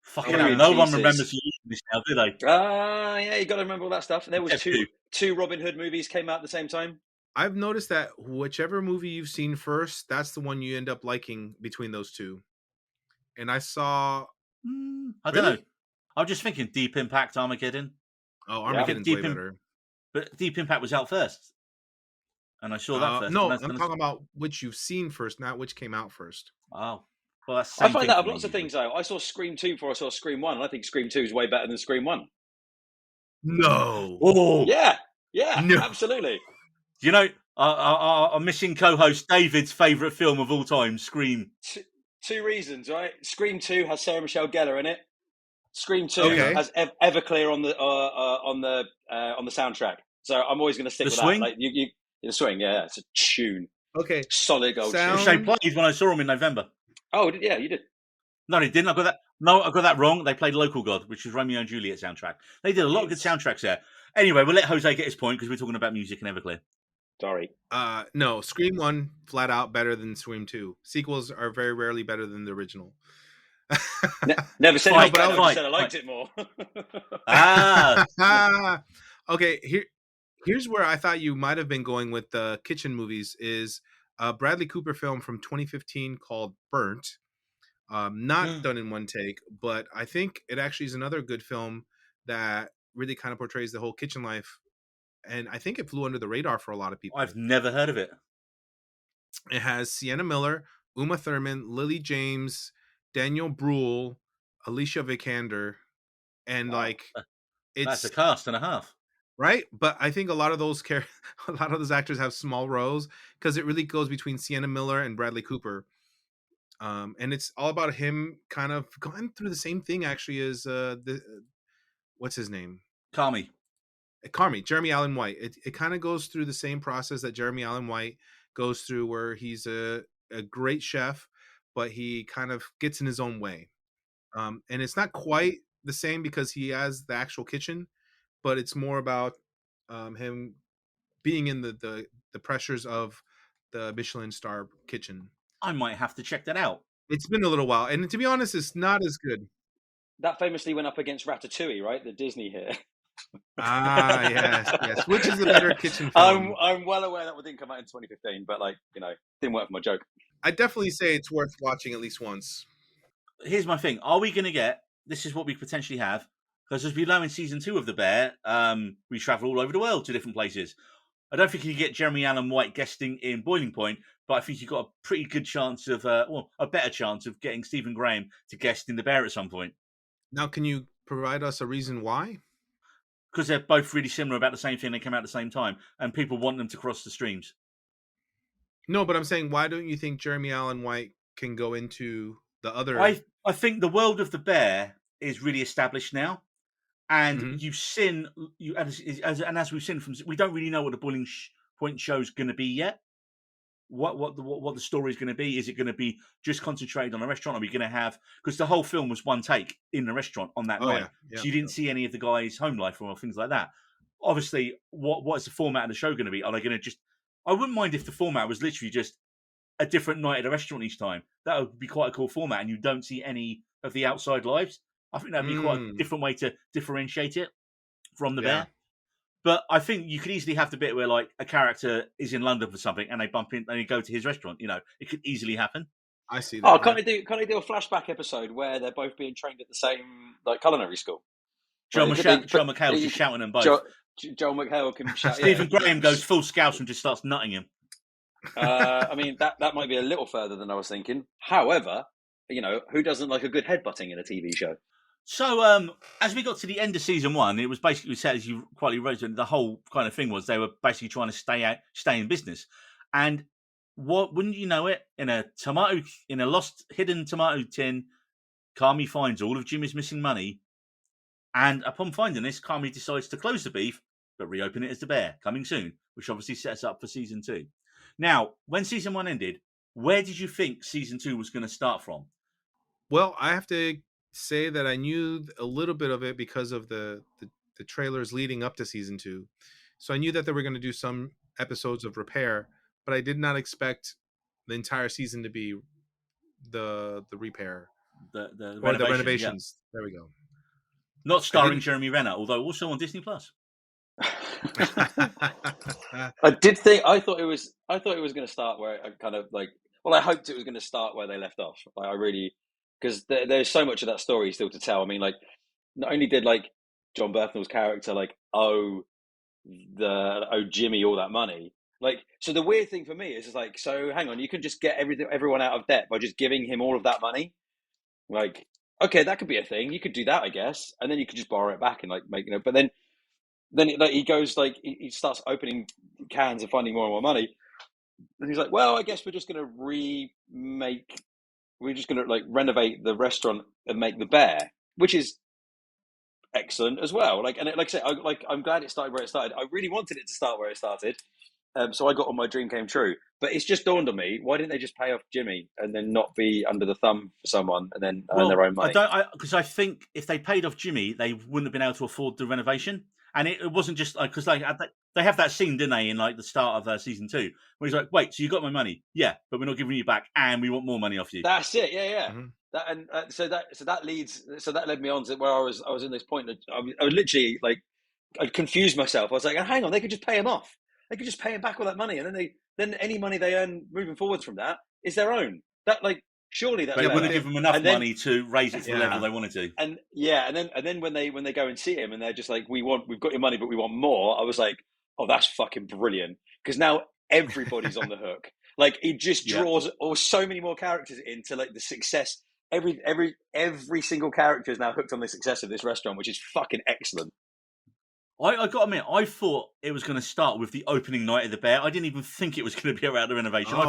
fucking hell, no one remembers The Illusionist now, do they? Yeah, you got to remember all that stuff. And there was two Robin Hood movies came out at the same time. I've noticed that whichever movie you've seen first, that's the one you end up liking between those two. And I saw I don't know. I'm just thinking Deep Impact, Armageddon. Oh, Yeah. I think Armageddon's way better. but Deep Impact was out first, and I saw that first. And No, I'm talking about which you've seen first, not which came out first. oh, well, that's the I same find thing that for of me. lots of Usually. things though. I saw Scream 2 before I saw Scream 1, and I think Scream 2 is way better than Scream 1. No. Oh, Yeah, No. absolutely. you know, our missing co-host David's favourite film of all time, Scream. Two reasons, right? Scream 2 has Sarah Michelle Gellar in it. Scream 2 Okay. has Everclear on the soundtrack. So I'm always going to stick The with Swing? that. Like you the Swing, yeah, it's a tune. Okay. Solid gold Sound- Which tune. they played when I saw them in November. Oh, yeah, you did. No, they didn't. I got that. No, I got that wrong. They played Local God, which is Romeo and Juliet soundtrack. They did a lot of good soundtracks there. Anyway, we'll let Jose get his point because we're talking about music and Everclear. Sorry. No, Scream 1 flat out better than Scream 2. Sequels are very rarely better than the original. Never said Fine, it was better, fine, I said I liked fine. it more. Okay, here's where I thought you might have been going with the kitchen movies is a Bradley Cooper film from 2015 called Burnt. Not done in one take, but I think it actually is another good film that really kind of portrays the whole kitchen life. And I think it flew under the radar for a lot of people. I've never heard of it. It has Sienna Miller, Uma Thurman, Lily James, Daniel Bruhl, Alicia Vikander, and Wow. That's a cast and a half. right. But I think a lot of those a lot of those actors have small roles because it really goes between Sienna Miller and Bradley Cooper. And it's all about him kind of going through the same thing actually as what's his name? Carmy. Jeremy Allen White. It kind of goes through the same process that Jeremy Allen White goes through, where he's a great chef, but he kind of gets in his own way. And it's not quite the same because he has the actual kitchen, but it's more about him being in the pressures of the Michelin star kitchen. I might have to check that out. It's been a little while, and to be honest, it's not as good. That famously went up against Ratatouille, right? The Disney hit. Yes. Which is a better kitchen film? I'm well aware that one didn't come out in 2015, but didn't work for my joke. I definitely say it's worth watching at least once. Here's my thing. Are we going to get, this is what we potentially have, because as we know in season 2 of The Bear, we travel all over the world to different places. I don't think you get Jeremy Allen White guesting in Boiling Point, but I think you've got a pretty good chance of, a better chance of getting Stephen Graham to guest in The Bear at some point. Now, can you provide us a reason why? Because they're both really similar about the same thing. They come out at the same time, and people want them to cross the streams. No, but I'm saying, why don't you think Jeremy Allen White can go into the other? I think the world of The Bear is really established now, and you've seen as we've seen from, we don't really know what the Boiling Point show is going to be yet. What the story is going to be? Is it going to be just concentrated on a restaurant? Are we going to have, because the whole film was one take in the restaurant on that night, yeah, so you didn't see any of the guys' home life or things like that. Obviously, what is the format of the show going to be? Are they going to just? I wouldn't mind if the format was literally just a different night at a restaurant each time. That would be quite a cool format, and you don't see any of the outside lives. I think that'd be quite a different way to differentiate it from The Bear. But I think you could easily have the bit where, like, a character is in London for something and they bump in and they go to his restaurant. It could easily happen. I see that. Oh, can't they do a flashback episode where they're both being trained at the same culinary school? Joel McHale's just shouting them both. Joel McHale can shout. Stephen Graham goes full scouse and just starts nutting him. I mean, that might be a little further than I was thinking. However, who doesn't like a good headbutting in a TV show? So, as we got to the end of season 1, it was basically said, as you quite wrote, the whole kind of thing was they were basically trying to stay in business. And wouldn't you know it, in a lost hidden tomato tin, Carmy finds all of Jimmy's missing money. And upon finding this, Carmy decides to close the beef, but reopen it as The Bear, coming soon, which obviously sets up for season 2. Now, when season 1 ended, where did you think season 2 was going to start from? Well, I have to say that I knew a little bit of it because of the trailers leading up to season 2. So I knew that they were going to do some episodes of repair, but I did not expect the entire season to be the repair. The renovations. Yeah. There we go. Not starring Jeremy Renner, although also on Disney Plus. I thought it was going to start where I kind of like. Well, I hoped it was going to start where they left off. Like, I really, because there's so much of that story still to tell. I mean, like, not only did like John Berthnall's character like owe Jimmy all that money. Like, so the weird thing for me is like, so hang on, you can just get everyone out of debt by just giving him all of that money. Like, okay, that could be a thing. You could do that, I guess, and then you could just borrow it back and like make But then like, he goes like he starts opening cans and finding more and more money, and he's like, well, I guess we're just going to like renovate the restaurant and make the bear, which is excellent as well. Like, and like I say, I'm glad it started where it started. I really wanted it to start where it started. So I got on my dream came true. But it's just dawned on me, why didn't they just pay off Jimmy and then not be under the thumb for someone and then earn their own money? Because I think if they paid off Jimmy, they wouldn't have been able to afford the renovation. And it wasn't just like, because like they have that scene, didn't they, in like the start of season 2, where he's like, "Wait, so you got my money? Yeah, but we're not giving you back, and we want more money off you." That's it. Yeah. Mm-hmm. So that led me on to where I was in this point that I was literally like, I confused myself. I was like, hang on, they could just pay him off. They could just pay him back all that money, and then any money they earn moving forwards from that is their own. That like surely that they wouldn't give them enough money to raise it to the level they wanted to. And then when they go and see him and they're just like, we've got your money, but we want more. I was like, oh, that's fucking brilliant, because now everybody's on the hook. Like, it just draws so many more characters into like the success. Every single character is now hooked on the success of this restaurant, which is fucking excellent. I got to admit, I thought it was going to start with the opening night of the Bear. I didn't even think it was going to be around the renovation. I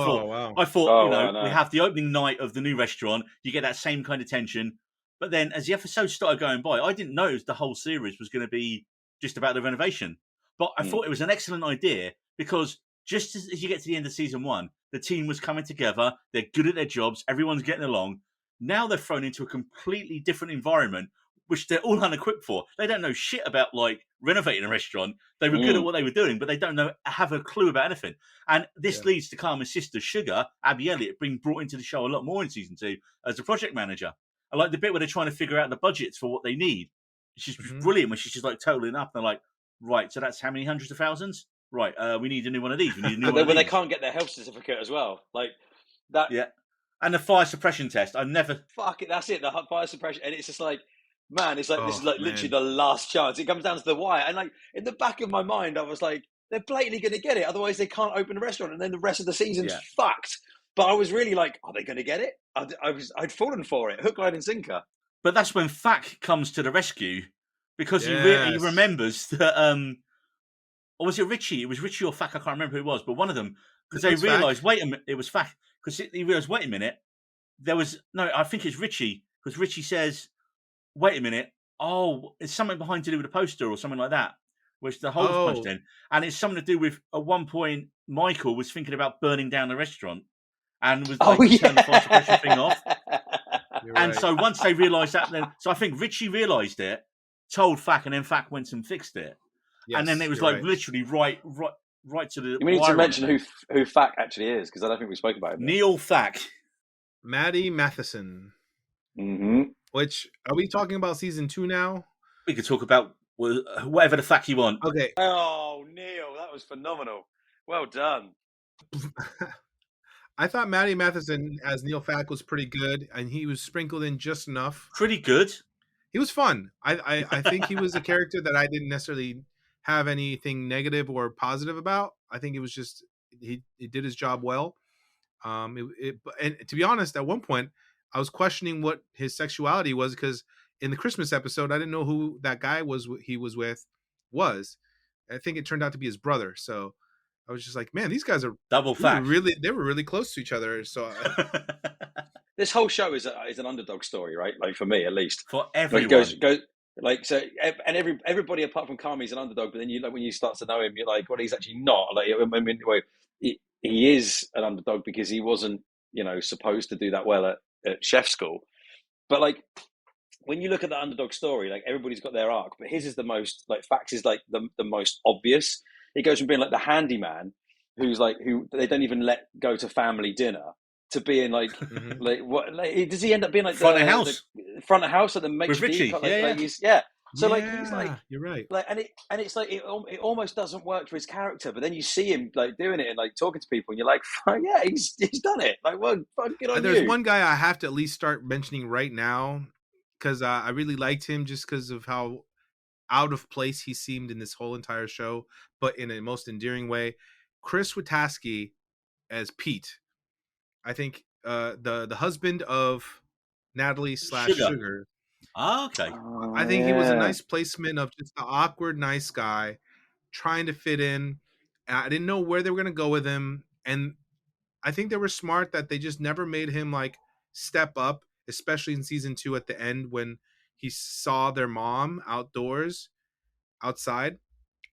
thought, we have the opening night of the new restaurant. You get that same kind of tension. But then as the episodes started going by, I didn't know the whole series was going to be just about the renovation. But I thought it was an excellent idea, because just as you get to the end of season 1, the team was coming together. They're good at their jobs. Everyone's getting along. Now they're thrown into a completely different environment, which they're all unequipped for. They don't know shit about like renovating a restaurant. They were good at what they were doing, but they don't have a clue about anything. And this leads to Carmen's sister, Sugar, Abby Elliott, being brought into the show a lot more in season 2 as a project manager. I like the bit where they're trying to figure out the budgets for what they need. She's brilliant when she's just like totaling up. They're like, right, so that's how many hundreds of thousands? Right, we need a new one of these. We need a new one of these. They can't get their health certificate as well. Like that. Yeah. And the fire suppression test. I've never. Fuck it, that's it. The fire suppression. And it's just like, man, it's like, this is like literally the last chance. It comes down to the wire. And like, in the back of my mind, I was like, they're blatantly going to get it. Otherwise, they can't open the restaurant. And then the rest of the season's fucked. But I was really like, are they going to get it? I'd fallen for it. Hook, line, and sinker. But that's when Fak comes to the rescue, because he remembers that. Or was it Richie? It was Richie or Fak. I can't remember who it was, but one of them, because they realised, wait a minute, it was Fak. Because he realised, wait a minute, I think it's Richie, because Richie says, wait a minute, it's something behind to do with a poster or something like that, which the hole's punched in. And it's something to do with, at one point, Michael was thinking about burning down the restaurant and was like, turn the fire suppression thing off. So once they realised that, so I think Richie realised it, told Fak, and then Fak went and fixed it. Yes, and then it was like literally right to the. You need to mention who Fak actually is, because I don't think we spoke about him. Neil Fak. Maddie Matheson. Mm-hmm. Which, are we talking about season 2 now? We could talk about whatever the Fak you want. Okay. Oh, Neil, that was phenomenal. Well done. I thought Maddie Matheson as Neil Fak was pretty good, and he was sprinkled in just enough. Pretty good. He was fun. I think he was a character that I didn't necessarily have anything negative or positive about. I think it was just he did his job well. And to be honest, at one point I was questioning what his sexuality was, because in the Christmas episode I didn't know who that guy he was with was. I think it turned out to be his brother. So I was just like, man, these guys are double fact. They were really close to each other. So this whole show is an underdog story, right? Like, for me, at least. For everyone. And everybody apart from Kami's an underdog, but then when you start to know him, you're like, well, he's actually not. Like, I mean, he is an underdog because he wasn't, supposed to do that well at chef school. But like, when you look at the underdog story, like, everybody's got their arc, but his is the most, like, Fax is like the most obvious. He goes from being like the handyman who they don't even let go to family dinner, to being like, like, what? Like, does he end up being like front of house? The front of house at the maitre with Richie? d'? So like he's like you're right. it's like it almost doesn't work for his character, but then you see him like doing it and like talking to people, and you're like, yeah, he's done it. Like, well, fuck, good on There's you. one guy I have to at least start mentioning right now because I really liked him just because of how out of place he seemed in this whole entire show, but in a most endearing way. Chris Witaski as Pete. I think the husband of Natalie / Sugar. Sugar. Ah, okay. I think he was a Yeah. nice placement of just the awkward nice guy trying to fit in. I didn't know where they were going to go with him, and I think they were smart that they just never made him like step up, especially in season 2 at the end when he saw their mom outdoors outside,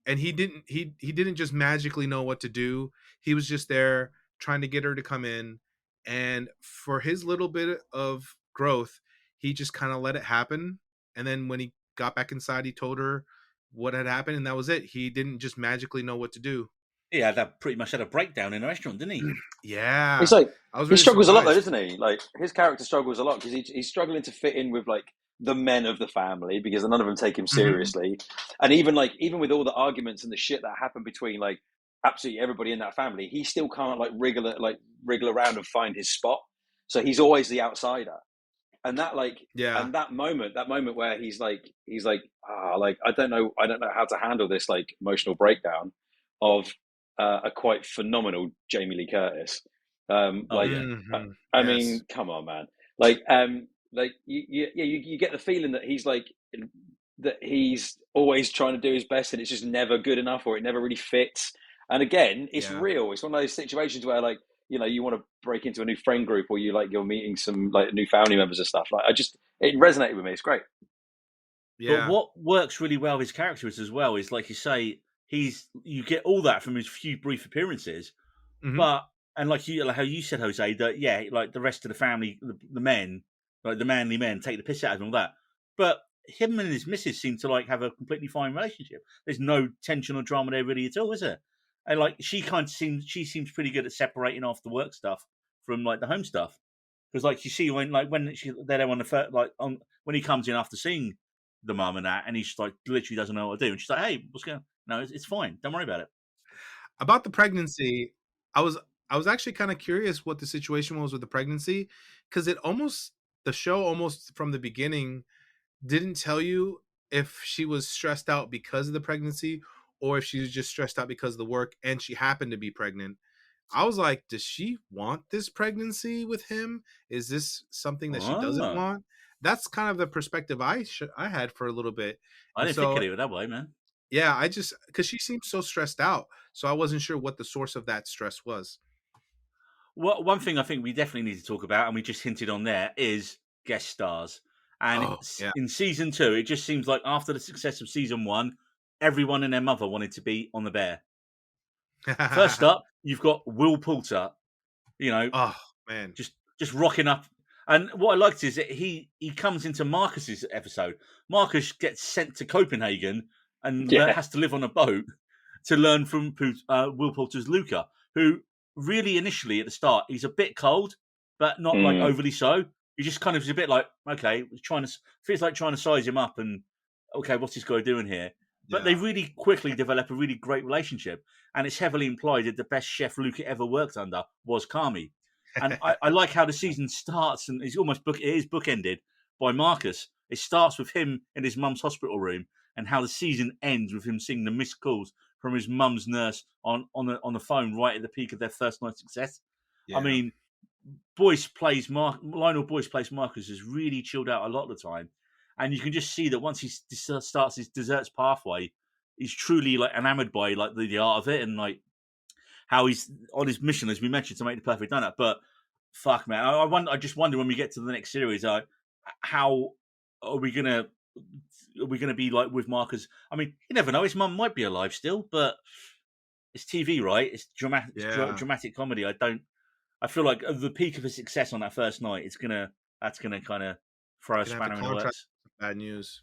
and he didn't just magically know what to do. He was just there trying to get her to come in, and for his little bit of growth, he just kind of let it happen. And then when he got back inside, he told her what had happened, and that was it. He didn't just magically know what to do. Yeah, that pretty much had a breakdown in the restaurant, didn't he? Yeah, It's like I was he really struggles a lot though, surprised. doesn't he? Like his character struggles a lot because he's struggling to fit in with like the men of the family because none of them take him Mhm. seriously, and even with all the arguments and the shit that happened between like absolutely everybody in that family, he still can't like wriggle around and find his spot. So he's always the outsider, and Yeah, that moment where like I don't know how to handle this like emotional breakdown of a quite phenomenal Jamie Lee Curtis. Oh yeah. I yes, mean, come on, man. Like you get the feeling that he's always trying to do his best, and it's just never good enough, or it never really fits. And again, it's yeah. real. It's one of those situations where like you want to break into a new friend group, or you're meeting some like new family members and stuff. Like it resonated with me. It's great. But Yeah. what works really well with his character is as well is like you say, you get all that from his few brief appearances, Hmm. but and like how you said, Jose, that yeah, like the rest of the family, the men, like the manly men, take the piss out of him and all that. But him and his missus seem to like have a completely fine relationship. There's no tension or drama there really at all, is there? And like she seems pretty good at separating off the work stuff from like the home stuff. Because like you see when they're there on the first, like on when he comes in after seeing the mum and that, and he's like literally doesn't know what to do, and she's like, "Hey, what's going on?" No, it's fine. Don't worry about it. About the pregnancy, I was I was actually kind of curious what the situation was with the pregnancy because the show almost from the beginning didn't tell you if she was stressed out because of the pregnancy or if she was just stressed out because of the work and she happened to be pregnant. I was like, does she want this pregnancy with him? Is this something that she doesn't Oh, want? That's kind of the perspective I had for a little bit. I And didn't think so of it that way, man. yeah, I just because she seemed so stressed out, so I wasn't sure what the source of that stress was. Well, one thing I think we definitely need to talk about, and we just hinted on there, is guest stars. And Oh yeah, in season 2, it just seems like after the success of season 1, everyone and their mother wanted to be on the bear. First up, you've got Will Poulter, you know, oh man, just rocking up. And what I liked is that he comes into Marcus's episode. Marcus gets sent to Copenhagen and Yeah. has to live on a boat to learn from Will Poulter's Luca, who really initially at the start he's a bit cold, but not like Mm, overly so. He just kind of is a bit like okay, trying to feels like trying to size him up and okay, what's this guy doing here? But they yeah, really quickly develop a really great relationship, and it's heavily implied that the best chef Luca ever worked under was Kami. And I like how the season starts, and it is bookended by Marcus. It starts with him in his mum's hospital room, and how the season ends with him seeing the missed calls from his mum's nurse on the phone right at the peak of their first night success. I yeah, mean, Lionel Boyce plays Marcus is really chilled out a lot of the time, and you can just see that once he starts his desserts pathway, he's truly like enamored by like the art of it and like how he's on his mission, as we mentioned, to make the perfect donut. But fuck, man, I just wonder when we get to the next series, how are we gonna be like with Marcus? I mean, you never know. His mum might be alive still, but it's TV, right? It's dramatic, yeah. dramatic comedy. I feel like at the peak of his success on that first night, that's gonna kind of throw a Gonna have to spanner in the contract works. bad news.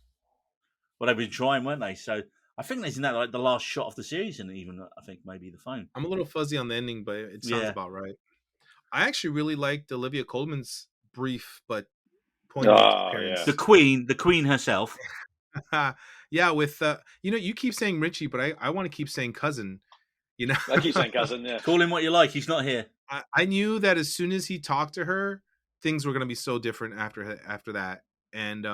Well, they've been trying, weren't they? So I think isn't that like the last shot of the series, and even I think maybe the phone. I'm a little fuzzy on the ending, but it sounds Yeah. about right. I actually really liked Olivia Colman's brief but poignant oh The yeah. appearance. Queen herself. Yeah, with you keep saying Richie, but I want to keep saying cousin. You know, I keep saying cousin, yeah. Call him what you like. He's not here. I knew that as soon as he talked to her, things were going to be so different after that. And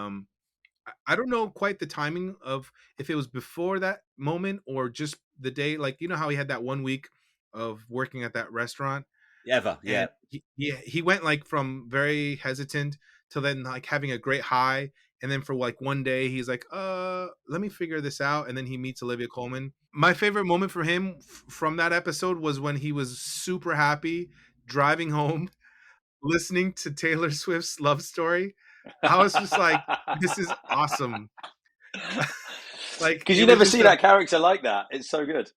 I don't know quite the timing of if it was before that moment or just the day. Like, you know how he had that 1 week of working at that restaurant, Ever, yeah. and he went like from very hesitant to then like having a great high, and then for like one day he's like, let me figure this out, and then he meets Olivia Colman. My favorite moment for him from that episode was when he was super happy driving home listening to Taylor Swift's Love Story. I was just like, this is awesome. Like, because it you was never just see that character like that. It's so good.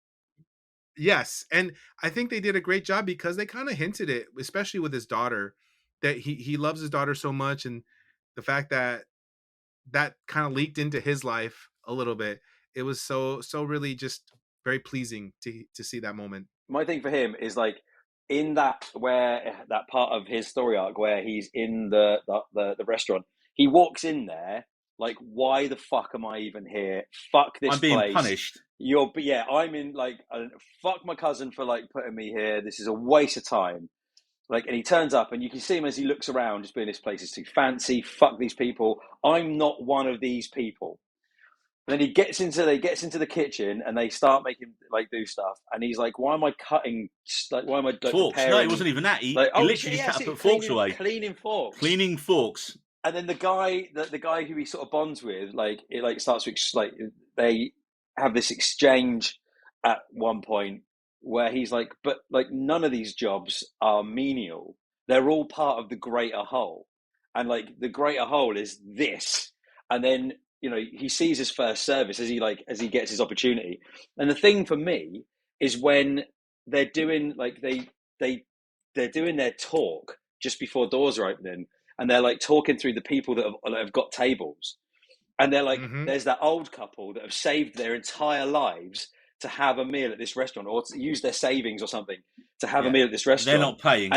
yes, and I think they did a great job because they kind of hinted it, especially with his daughter, that he loves his daughter so much, and the fact that that kind of leaked into his life a little bit. It was so really just very pleasing to see that moment. My thing for him is like in that part of his story arc where he's in the restaurant. He walks in there like, why the fuck am I even here? Fuck this I'm being place. punished. I'm in like fuck my cousin for like putting me here. This is a waste of time. Like, and he turns up, and you can see him as he looks around, just being, this place is too fancy. Fuck these people. I'm not one of these people. And then he gets into the kitchen, and they start making like do stuff. And he's like, "Why am I cutting? Like, why am I like, Forks. preparing?" No, it wasn't even that. He literally just had to put forks away. Cleaning forks. Cleaning forks. And then the guy who he sort of bonds with, like it like starts to like they have this exchange at one point where he's like, but like none of these jobs are menial. They're all part of the greater whole. And like the greater whole is this. And then, he sees his first service as he gets his opportunity. And the thing for me is when they're doing like they're doing their talk just before doors are opening, and they're like talking through the people that have got tables. And they're like, there's that old couple that have saved their entire lives to have a meal at this restaurant, or to use their savings or something to have a meal at this restaurant. They're not paying.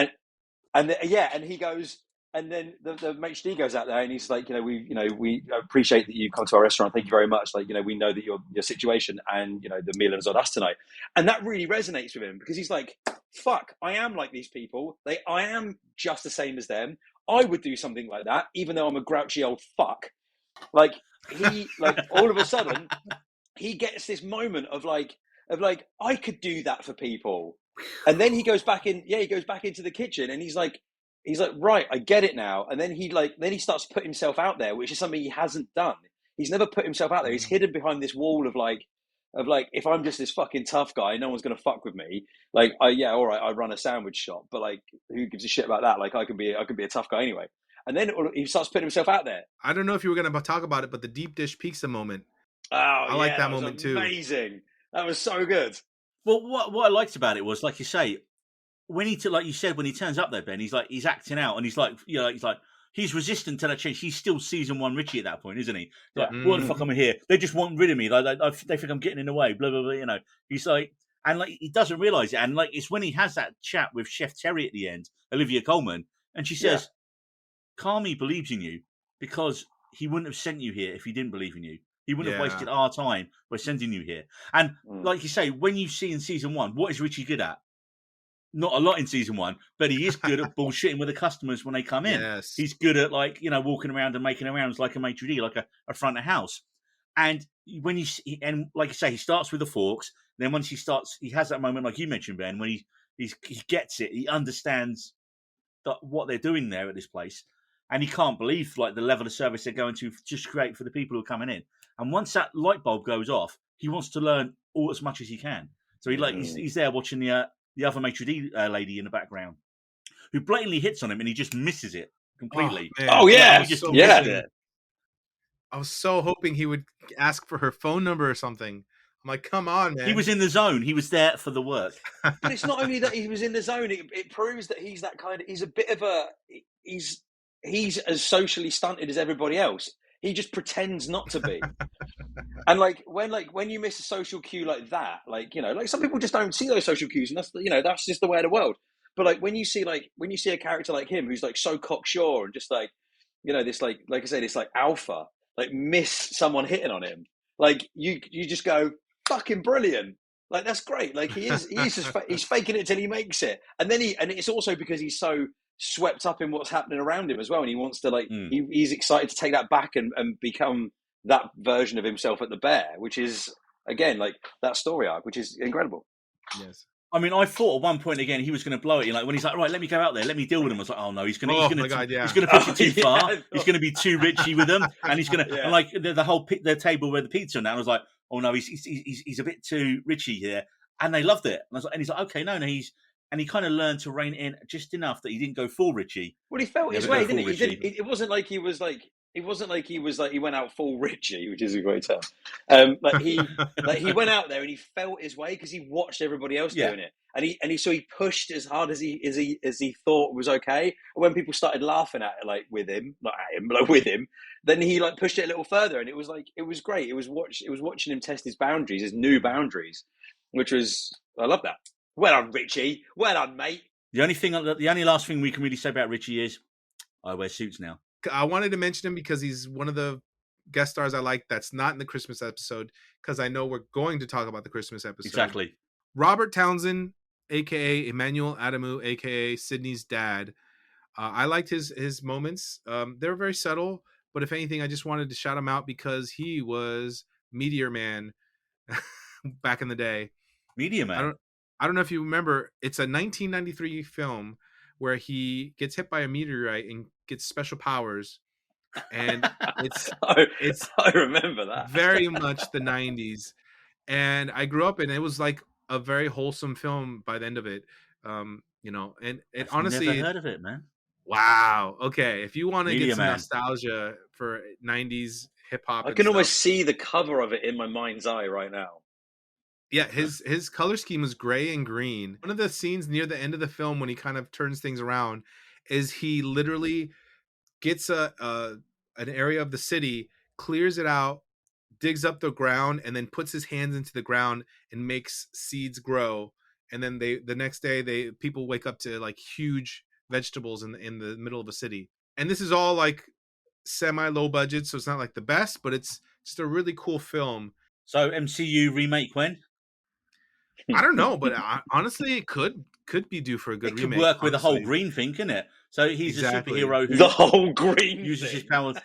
And he goes, and then the maitre d' goes out there and he's like, we appreciate that you come to our restaurant. Thank you very much. Like, we know that your situation, and the meal is on us tonight. And that really resonates with him because he's like, fuck, I am like these people. I am just the same as them. I would do something like that, even though I'm a grouchy old fuck. Like he, like all of a sudden, he gets this moment of like, I could do that for people. And then he goes back into the kitchen, and he's like, right, I get it now. And then he starts to put himself out there, which is something he hasn't done. He's never put himself out there. He's hidden behind this wall of if I'm just this fucking tough guy, no one's gonna fuck with me. Like, all right, I run a sandwich shop, but like, who gives a shit about that? Like, I could be a tough guy anyway. And then he starts putting himself out there. I don't know if you were gonna talk about it, but the deep dish pizza moment. Oh, I like that moment too. Amazing. That was so good. Well, what I liked about it was, like you say, when like you said, when he turns up there, Ben, he's acting out, and he's like, he's resistant to that change. He's still season 1 Richie at that point, isn't he? Like, what the fuck am I here? They just want rid of me. Like they think I'm getting in the way. Blah blah blah. He's like, and like he doesn't realize it. And like it's when he has that chat with Chef Terry at the end, Olivia Colman, and she says, Carmi believes in you because he wouldn't have sent you here if he didn't believe in you. He wouldn't have wasted our time by sending you here. And like you say, when you see in season 1, what is Richie good at? Not a lot in season 1, but he is good at bullshitting with the customers when they come in. Yes. He's good at walking around and making rounds like a maitre d', like a front of house. And when and like you say, he starts with the forks. Then once he has that moment, like you mentioned, Ben, when he gets it, he understands what they're doing there at this place, and he can't believe like the level of service they're going to just create for the people who are coming in. And once that light bulb goes off, he wants to learn all as much as he can. So he's there watching the other maitre d' lady in the background, who blatantly hits on him, and he just misses it completely. Oh yeah, he just missed it. I was so hoping he would ask for her phone number or something. I'm like, come on, man. He was in the zone. He was there for the work. But it's not only that he was in the zone. It proves that he's that kind of. He's a bit of a. He's as socially stunted as everybody else. He just pretends not to be. And when you miss a social cue like that, like some people just don't see those social cues, and that's just the way of the world. But like when you see a character like him who's like so cocksure and just like this like I say, this like alpha, like miss someone hitting on him. Like you just go fucking brilliant. Like that's great. Like he's just he's faking it till he makes it, and it's also because he's so swept up in what's happening around him as well, and he wants to he's excited to take that back and become that version of himself at the Bear, which is again like that story arc, which is incredible. Yes. I mean, I thought at one point again he was going to blow it. Like when he's like, right, let me go out there, let me deal with him. I was like, oh no, he's going to push it too far. He's going to be too Richie with them, and he's going to and like the whole the table where the pizza and that. I was like, oh no, he's a bit too Richie here, and they loved it. And I was like, and he's like, okay, no, and he kind of learned to rein it in just enough that he didn't go full Richie. Well, he felt his way, didn't he? It wasn't like he was like. It wasn't like he was like he went out full Richie, which is a great term. He went out there and he felt his way because he watched everybody else doing it, and he pushed as hard as he thought was okay. And when people started laughing at it, with him, then he like pushed it a little further, and it was great. It was watching him test his boundaries, his new boundaries, which was I love that. Well done, Richie. Well done, mate. The only last thing we can really say about Richie is I wear suits now. I wanted to mention him because he's one of the guest stars I like that's not in the Christmas episode, because I know we're going to talk about the Christmas episode. Exactly. Robert Townsend, a.k.a. Emmanuel Adamu, a.k.a. Sydney's dad. I liked his moments. They were very subtle, but if anything, I just wanted to shout him out because he was Meteor Man back in the day. Meteor Man? I don't know if you remember. It's a 1993 film where he gets hit by a meteorite and gets special powers, and it's I remember that very much the 90s, and I grew up and it was like a very wholesome film by the end of it. And it honestly never heard of it, man. Wow. Okay, if you want to get some Man. nostalgia for 90s hip hop, I can almost see the cover of it in my mind's eye right now. Yeah, his color scheme was gray and green. One of the scenes near the end of the film when he kind of turns things around is he literally gets an area of the city, clears it out, digs up the ground, and then puts his hands into the ground and makes seeds grow. And then the next day people wake up to like huge vegetables in the middle of a city. And this is all like semi low budget, so it's not like the best, but it's just a really cool film. So MCU remake when? I don't know, but honestly, it could be due for a good remake. It could work with the whole green thing, couldn't it? So he's a superhero who the whole green uses thing. his powers.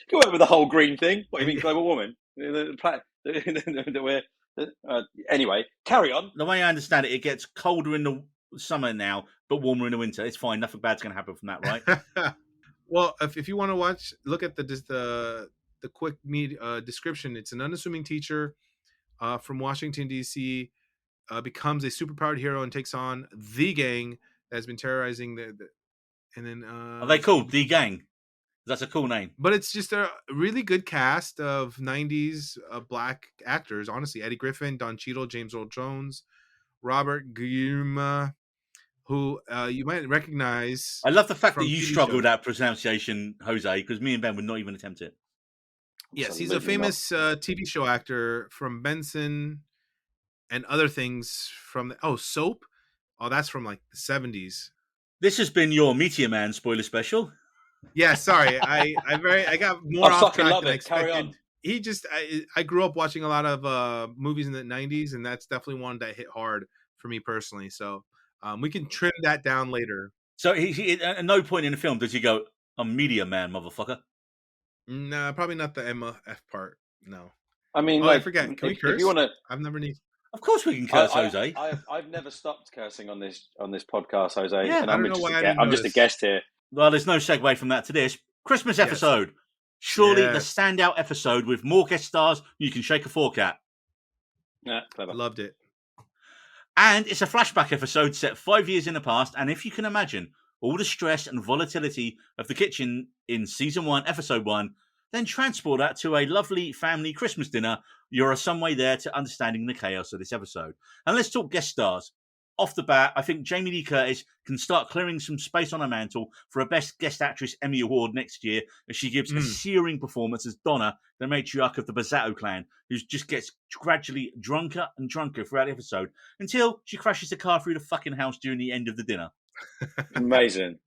Go on with the whole green thing. What do you mean, global warming? Anyway, carry on. The way I understand it, it gets colder in the summer now, but warmer in the winter. It's fine. Nothing bad's going to happen from that, right? Well, if you want to look at the quick description. It's an unassuming teacher from Washington, D.C., becomes a superpowered hero and takes on the gang that has been terrorizing and then Are they called The Gang? That's a cool name. But it's just a really good cast of 90s black actors. Honestly, Eddie Griffin, Don Cheadle, James Earl Jones, Robert Guillaume, who you might recognize. I love the fact that you struggled at pronunciation, Jose, because me and Ben would not even attempt it. Yes, he's a famous TV show actor from Benson and other things from Soap. Oh, that's from like the 70s. This has been your Meteor Man spoiler special. Yeah, sorry. I got more off track than I expected. Carry on. I grew up watching a lot of movies in the 90s, and that's definitely one that hit hard for me personally. So we can trim that down later. So he at no point in the film does he go, "I'm Meteor Man, motherfucker." No, probably not the MF part. No. I mean, I forget. Can we curse? If you want to, I've never need. Of course we can curse, Jose. I've never stopped cursing on this podcast, Jose. Yeah, and I'm just a guest here. Well, there's no segue from that to this Christmas episode. Yes. Surely the standout episode with more guest stars you can shake a fork at. Yeah, clever. Loved it. And it's a flashback episode set 5 years in the past. And if you can imagine all the stress and volatility of the kitchen in season 1, episode 1, then transport that to a lovely family Christmas dinner. You're some way there to understanding the chaos of this episode. And let's talk guest stars. Off the bat, I think Jamie Lee Curtis can start clearing some space on her mantle for a Best Guest Actress Emmy Award next year as she gives a searing performance as Donna, the matriarch of the Bazzato clan, who just gets gradually drunker and drunker throughout the episode until she crashes the car through the fucking house during the end of the dinner. Amazing.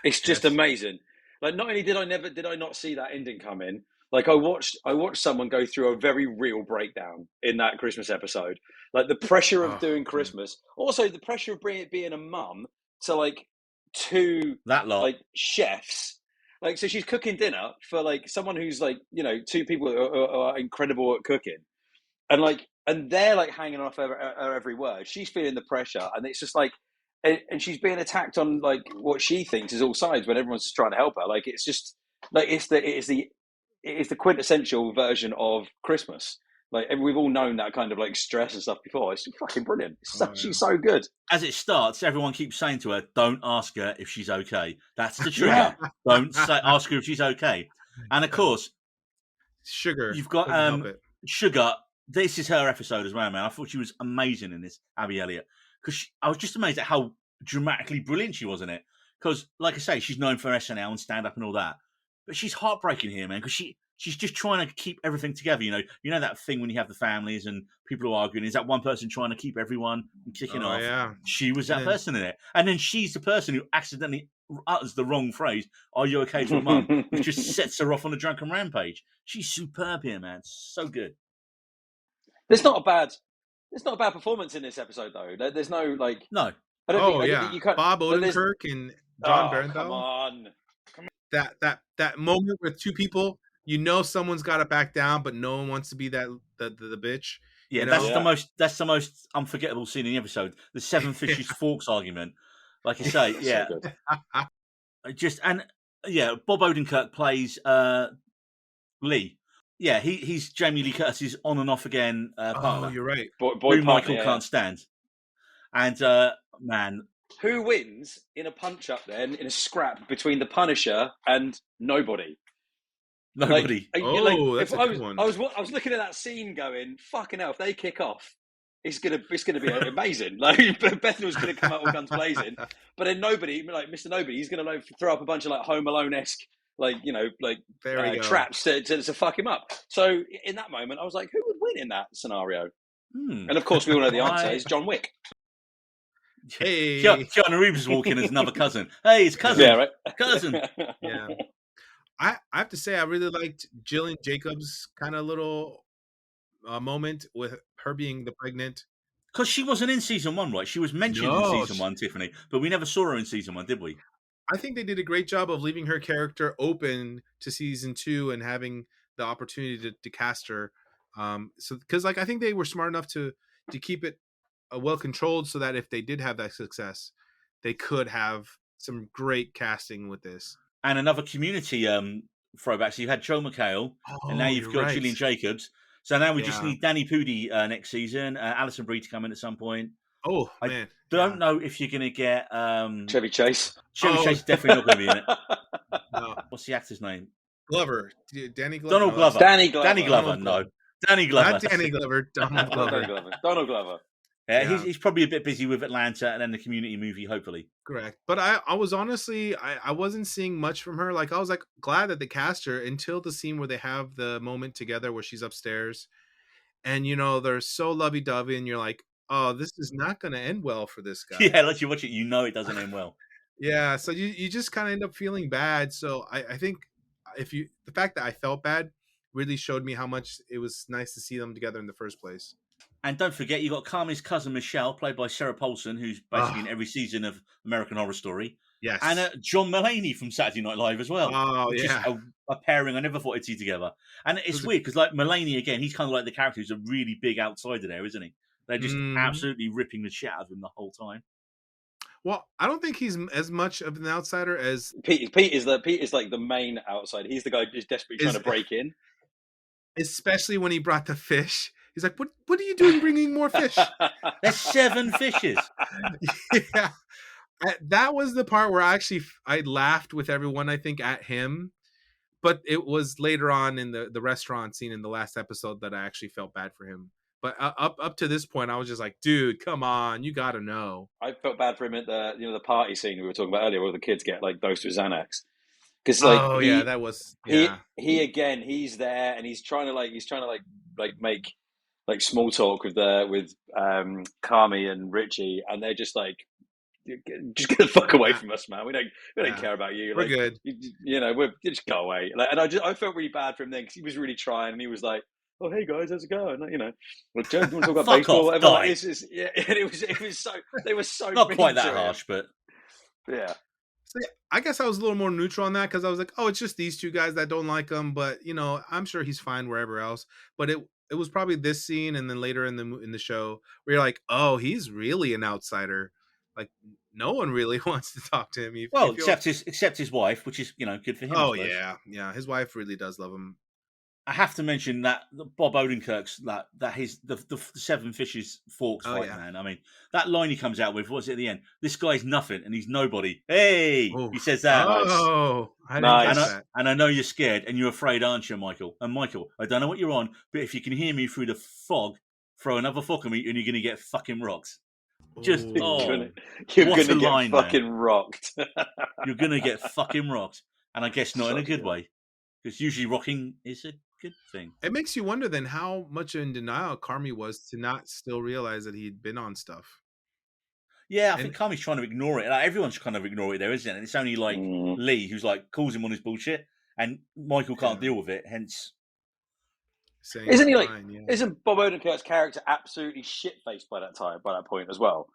It's just Yes. amazing. Like, not only did I not see that ending come in, like I watched someone go through a very real breakdown in that Christmas episode. Like the pressure of Oh, doing man. Christmas, also the pressure of being a mum to like two That lot. like chefs. Like, so she's cooking dinner for like someone who's like, two people who are incredible at cooking, and they're like hanging off her every word. She's feeling the pressure, and it's just like, and she's being attacked on like what she thinks is all sides when everyone's just trying to help her. Like, it's just like it is the quintessential version of Christmas. Like, we've all known that kind of like stress and stuff before. It's fucking brilliant. Oh, She's so good. As it starts, everyone keeps saying to her, "Don't ask her if she's okay." That's the trigger. Yeah. Don't ask her if she's okay. And of course, Sugar. you've got Couldn't help it. Sugar. This is her episode as well, man. I thought she was amazing in this, Abby Elliott, because I was just amazed at how dramatically brilliant she was in it. Because, like I say, she's known for SNL and stand up and all that, but she's heartbreaking here, man. Because she's just trying to keep everything together. You know that thing when you have the families and people are arguing. Is that one person trying to keep everyone from kicking Oh, off? yeah. She was that And then- person in it, and then she's the person who accidentally utters the wrong phrase. "Are you okay to a mum?" Which just sets her off on a drunken rampage. She's superb here, man. So good. There's not a bad performance in this episode though. There's no like. No, I don't Oh, think yeah. you can't. Bob But there's. Odenkirk and John Oh, Bernthal. come on. That moment with two people, someone's got to back down, but no one wants to be the bitch. yeah, You that's know? the most unforgettable scene in the episode. The seven fishes forks argument. Like I say, So yeah, good. Bob Odenkirk plays Lee. Yeah, he's Jamie Lee Curtis's on and off again partner, You're right. Boy who partner, Michael yeah. can't stand. And man, Who wins in a punch up then in a scrap between the Punisher and nobody? nobody. That's a good one. I was looking at that scene going, fucking hell, if they kick off, it's gonna be amazing. Like, Bethnal's gonna come out with guns blazing, but then nobody, like Mr. Nobody, he's gonna like throw up a bunch of like Home Alone-esque There we go. traps to fuck him up. So in that moment, I was like, who would win in that scenario? And of course, we all know the answer is John Wick. Hey. Keanu Reeves walking as another cousin. Hey, it's cousin. Yeah, right. Cousin. Yeah. I have to say, I really liked Jillian Jacobs' kind of little moment with her being the pregnant. Because she wasn't in season 1, right? She was mentioned in season 1, Tiffany, but we never saw her in season 1, did we? I think they did a great job of leaving her character open to season 2 and having the opportunity to cast her. So because I think they were smart enough to keep it well controlled, so that if they did have that success, they could have some great casting with this. And another Community throwback. So you had Joel McHale, and now you've got right. Gillian Jacobs. So now we just Yeah. need Danny Pudi next season, Alison Brie to come in at some point. Oh, I man. Don't know if you're going to get Chevy Chase. Chevy Chase is definitely not going to be in it. No. What's the actor's name? Glover. Danny Glover. Donald Glover. Danny Glover. Danny Glover. Donald No. Glover. Danny Glover. Not Danny Glover. Donald Glover. Donald Glover. Yeah. He's probably a bit busy with Atlanta and then the Community movie, hopefully. Correct. But I was honestly, I wasn't seeing much from her. Like, I was like glad that they cast her until the scene where they have the moment together where she's upstairs. And, they're so lovey-dovey, and you're like, oh, this is not going to end well for this guy. Yeah, let you watch it. You know it doesn't end well. Yeah, so you just kind of end up feeling bad. So I think the fact that I felt bad really showed me how much it was nice to see them together in the first place. And don't forget, you got Carmen's cousin Michelle, played by Sarah Paulson, who's basically in every season of American Horror Story. Yes. And John Mulaney from Saturday Night Live as well. Oh, which yeah. is a pairing I never thought I'd see together. And it's weird because, like, Mulaney, again, he's kind of like the character who's a really big outsider there, isn't he? They're just absolutely ripping the shit out of him the whole time. Well, I don't think he's as much of an outsider as Pete is like the main outsider. He's the guy who's desperately trying to break in. Especially when he brought the fish. He's like, what are you doing bringing more fish? There's 7 fishes. Yeah. That was the part where I laughed with everyone, I think, at him. But it was later on in the restaurant scene in the last episode that I actually felt bad for him. But up to this point, I was just like, dude, come on, you got to know. I felt bad for him at the party scene we were talking about earlier, where the kids get like dosed with Xanax. Because that was he again, he's there and he's trying to make like small talk with Carmi and Richie, and they're just like just get the fuck away Yeah. from us, man. We don't Yeah. care about you. We're Like, good. we're just go away. Like, and I felt really bad for him then because he was really trying, and he was like, "Oh, hey guys, how's it going?" Like, like, Joe, do you want to talk about Fuck baseball? off, Or whatever. Like, die. this is and it was so they were so Not mean quite that to him. harsh, but Yeah. So, I guess I was a little more neutral on that because I was like, oh, it's just these two guys that don't like him, but I'm sure he's fine wherever else. But it was probably this scene and then later in the show where you're like, oh, he's really an outsider. Like no one really wants to talk to him. well, except his wife, which is good for him. Oh I suppose. yeah, his wife really does love him. I have to mention that Bob Odenkirk's the Seven Fishes Forks fight, yeah. man. I mean, that line he comes out with, what's it at the end? This guy's nothing and he's nobody. Hey, Oof. he says that. Oh, I didn't Nice. catch that. And I know you're scared and you're afraid, aren't you, Michael? And Michael, I don't know what you're on, but if you can hear me through the fog, throw another fuck at me and you're going to get fucking rocked. Just, Ooh. You're what gonna a get line, fucking man. rocked. You're going to get fucking rocked. And I guess not in a Such good a- way. Because usually rocking is a good thing. It makes you wonder then how much in denial Carmi was to not still realize that he'd been on stuff. Yeah, I think Kami's trying to ignore it. Like, everyone's kind of ignoring it there, isn't it? And it's only like Lee who's like calls him on his bullshit, and Michael can't deal with it. Hence, saying Isn't he it's like? fine, yeah. Isn't Bob Odenkirk's character absolutely shit faced by that point as well?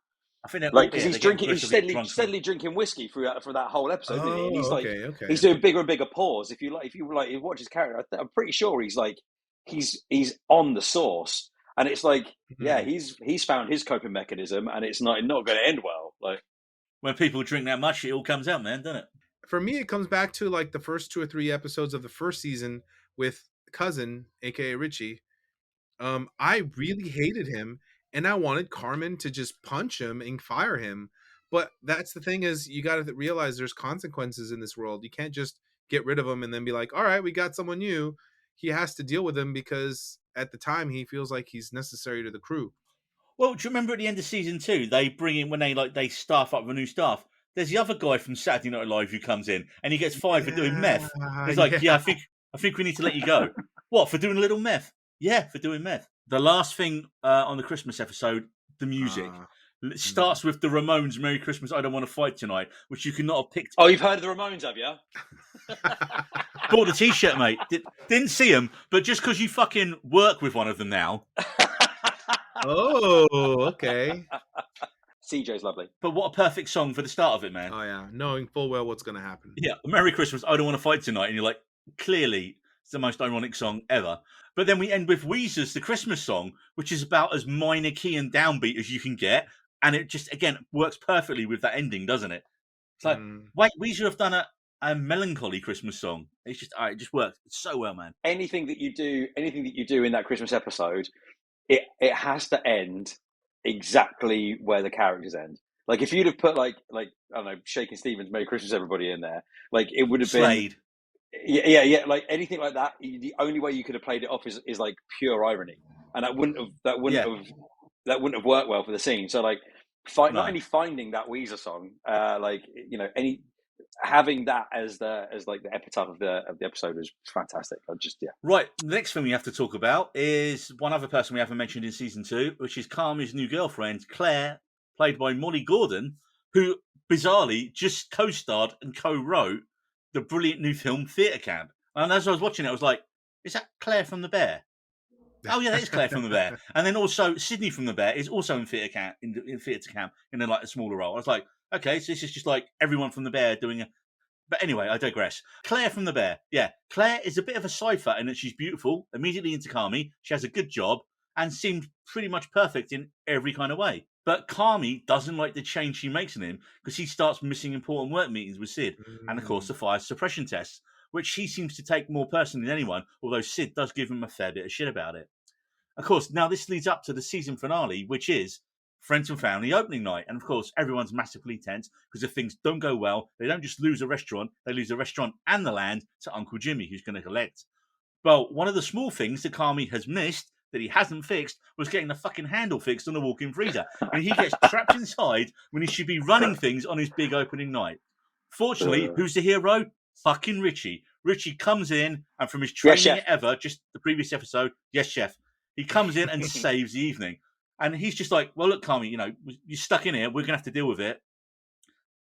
I think they're Like all- because yeah, he's they get drinking, he's progressively drunk. steadily drinking whiskey for that whole episode, isn't he? And he's Oh, like, okay. he's doing bigger and bigger pours. If you watch his character, I'm pretty sure he's like, he's on the sauce, and it's like, yeah, he's found his coping mechanism, and it's not going to end well. Like When people drink that much, it all comes out, man, doesn't it? For me, it comes back to like the first 2 or 3 episodes of the first season with Cousin, aka Richie. I really hated him, and I wanted Carmen to just punch him and fire him. But that's the thing is, you got to realize there's consequences in this world. You can't just get rid of him and then be like, all right, we got someone new. He has to deal with him because at the time he feels like he's necessary to the crew. Well, do you remember at the end of season 2, they bring in when they staff up the new staff? There's the other guy from Saturday Night Live who comes in and he gets fired for doing meth. He's like, I think we need to let you go. What, for doing a little meth? Yeah, for doing meth. The last thing on the Christmas episode, the music. It starts with the Ramones' Merry Christmas, I Don't Want to Fight Tonight, which you could not have picked. Oh, you've heard of the Ramones, have you? Bought the t-shirt, mate. Didn't see them, but just because you fucking work with one of them now. Oh, okay. CJ's lovely. But what a perfect song for the start of it, man. Oh, yeah. Knowing full well what's going to happen. Yeah, Merry Christmas, I Don't Want to Fight Tonight. And you're like, clearly, it's the most ironic song ever. But then we end with Weezer's The Christmas Song, which is about as minor key and downbeat as you can get. And it just, again, works perfectly with that ending, doesn't it? It's like, wait, Weezer have done a melancholy Christmas song. It's just, it just works so well, man. Anything that you do in that Christmas episode, it has to end exactly where the characters end. Like if you'd have put like I don't know, Shakin' Stevens, Merry Christmas Everybody in there, like it would have Slade. been yeah, like anything like that. The only way you could have played it off is like pure irony, and that wouldn't have worked well for the scene. So like, not only finding that Weezer song, having that as like the epitaph of the episode was fantastic. Right, the next thing we have to talk about is one other person we haven't mentioned in season 2, which is Carmi's new girlfriend, Claire, played by Molly Gordon, who bizarrely just co-starred and co-wrote the brilliant new film Theatre Camp. And as I was watching it, I was like, is that Claire from The Bear? Oh yeah, that is Claire from The Bear. And then also Sydney from The Bear is also in Theatre Camp in a smaller role. I was like, okay, so this is just like everyone from The Bear doing a... But anyway, I digress. Claire from The Bear. Yeah, Claire is a bit of a cipher in that she's beautiful, immediately into Carmi, she has a good job, and seemed pretty much perfect in every kind of way. But Carmi doesn't like the change she makes in him because he starts missing important work meetings with Sid and, of course, the fire suppression tests, which he seems to take more personally than anyone, although Sid does give him a fair bit of shit about it. Of course, now this leads up to the season finale, which is Friends and Family opening night. And, of course, everyone's massively tense because if things don't go well, they don't just lose a restaurant, they lose the restaurant and the land to Uncle Jimmy, who's going to collect. Well, one of the small things that Carmi has missed that he hasn't fixed was getting the fucking handle fixed on the walk-in freezer. And he gets trapped inside when he should be running things on his big opening night. Fortunately, who's the hero? Fucking Richie. Richie comes in, and from his training ever, just the previous episode, yes, chef, he comes in and saves the evening. And he's just like, well, look, Carmi, you're stuck in here. We're going to have to deal with it.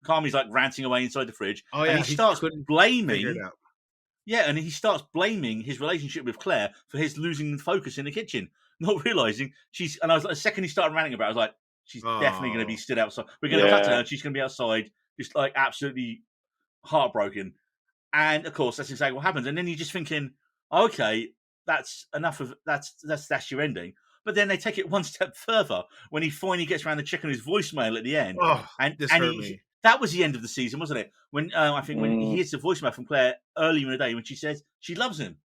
Carmi's like ranting away inside the fridge, Oh and yeah, he starts couldn't figure it blaming. out. Yeah, and he starts blaming his relationship with Claire for his losing focus in the kitchen, not realizing she's. And I was like, the second he started ranting about it, I was like, she's definitely going to be Oh, stood outside. We're going to cut to her, Yeah. and she's going to be outside, just like absolutely heartbroken. And of course, that's exactly what happens. And then you're just thinking, okay, that's enough of that's your ending. But then they take it one step further when he finally gets around to checking his voicemail at the end, oh, and this and hurt he me. that was the end of the season, wasn't it? When I think when he Mm. hears the voicemail from Claire earlier in the day when she says she loves him,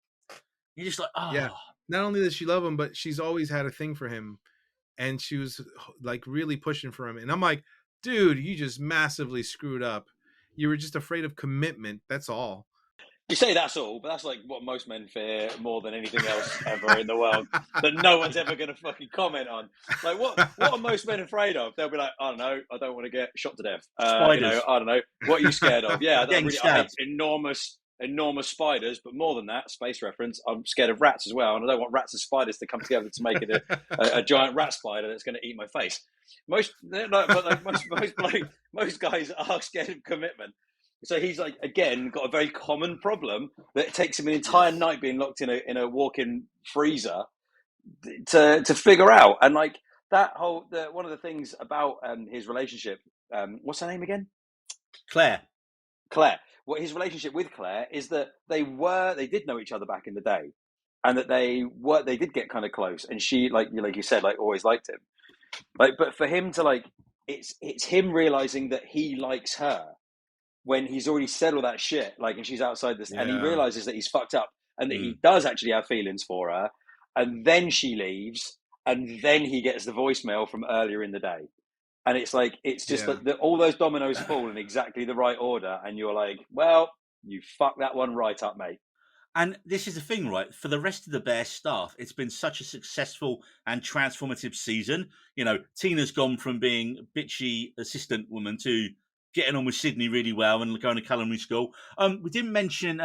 you're just like, Yeah. oh, Not only does she love him, but she's always had a thing for him, and she was like really pushing for him. And I'm like, dude, you just massively screwed up. You were just afraid of commitment. That's all. You say that's all, but that's like what most men fear more than anything else ever in the world that no one's ever going to fucking comment on. Like, what are most men afraid of? They'll be like, I don't know, I don't want to get shot to death. spiders. I don't know. What are you scared of? Yeah, Getting I hate stabbed. enormous spiders, but more than that, space reference, I'm scared of rats as well, and I don't want rats and spiders to come together to make it a giant rat spider that's going to eat my face. Most guys are scared of commitment. So he's like, again, got a very common problem that it takes him an entire night being locked in a walk-in freezer to figure out. And like that whole one of the things about his relationship, what's her name again? Claire. What his relationship with Claire is that they did know each other back in the day, and that they did get kind of close. And she, like you said, like always liked him. Like, but for him to like, it's him realizing that he likes her when he's already said all that shit, like, and she's outside this, and he realizes that he's fucked up, and that he does actually have feelings for her, and then she leaves, and then he gets the voicemail from earlier in the day, and it's like, it's just that all those dominoes fall in exactly the right order, and you're like, well, you fucked that one right up, mate. And this is the thing, right? For the rest of the Bear staff, it's been such a successful and transformative season. You know, Tina's gone from being a bitchy assistant woman to getting on with Sydney really well and going to culinary school. We didn't mention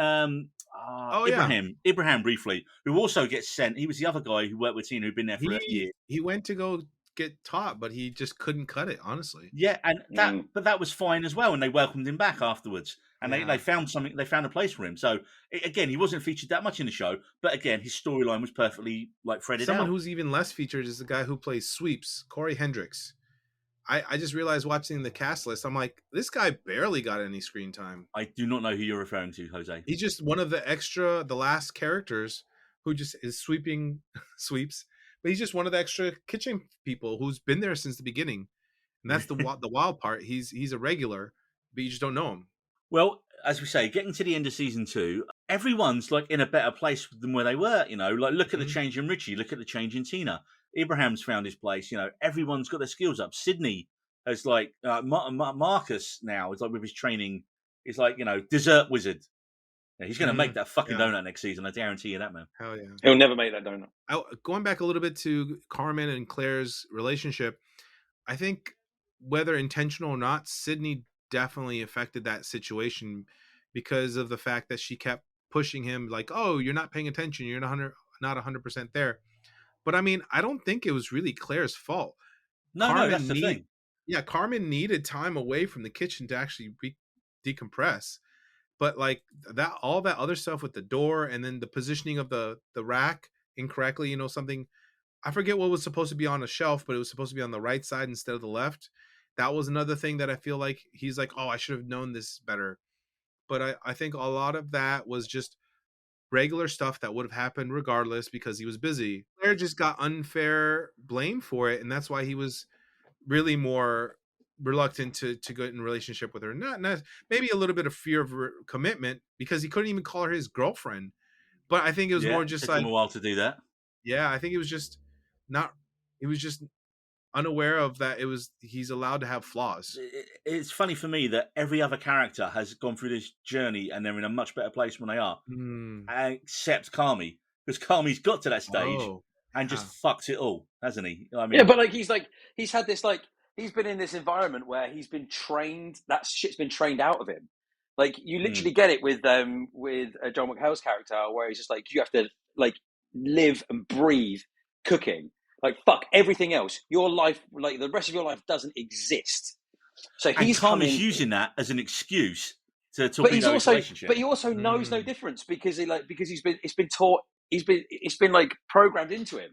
Ibrahim briefly, who also gets sent. He was the other guy who worked with Tina, who'd been there for a year. He went to go get taught, but he just couldn't cut it, honestly. Yeah, and that was fine as well, and they welcomed him back afterwards. And they found something. They found a place for him. So again, he wasn't featured that much in the show, but again, his storyline was perfectly like threaded out. Someone who's even less featured is the guy who plays Sweeps, Corey Hendricks. I just realized watching the cast list, I'm like, this guy barely got any screen time. I do not know who you're referring to, Jose. He's just one of the last characters who just is sweeping sweeps, but he's just one of the extra kitchen people who's been there since the beginning. And that's the wild part. He's a regular, but you just don't know him. Well, as we say, getting to the end of season 2, everyone's like in a better place than where they were. You know, like look at the change in Richie, look at the change in Tina. Ibrahim's found his place. You know, everyone's got their skills up. Sydney has like Marcus now is like with his training. He's like, you know, dessert wizard. Yeah, he's going to make that fucking donut next season. I guarantee you that, man. Hell yeah, he'll never make that donut. Going back a little bit to Carmen and Claire's relationship, I think whether intentional or not, Sydney definitely affected that situation because of the fact that she kept pushing him like, oh, you're not paying attention, you're not 100% there. But I mean, I don't think it was really Claire's fault. No, that's the thing. Yeah, Carmen needed time away from the kitchen to actually decompress. But like that, all that other stuff with the door and then the positioning of the rack incorrectly, you know, something, I forget what was supposed to be on a shelf, but it was supposed to be on the right side instead of the left. That was another thing that I feel like he's like, oh, I should have known this better. But I think a lot of that was just regular stuff that would have happened regardless because he was busy. Claire just got unfair blame for it, and that's why he was really more reluctant to get in a relationship with her. Not maybe a little bit of fear of commitment because he couldn't even call her his girlfriend. But I think it was more just took him a while to do that. Yeah, I think it was just not. He was just unaware of that. He's allowed to have flaws. It's funny for me that every other character has gone through this journey and they're in a much better place when they are, except Carmi, because Carmi's got to that stage and just fucked it all, hasn't he? I mean, yeah, but like he's had this like he's been in this environment where he's been trained. That shit's been trained out of him. Like you literally get it with John McHale's character, where he's just like you have to like live and breathe cooking. Like fuck everything else. Your life, like the rest of your life, doesn't exist. So And he's come Carmen's in, using that as an excuse to but he's torpedo his also, relationship. but he also knows no difference because it's been taught, it's been like programmed into him.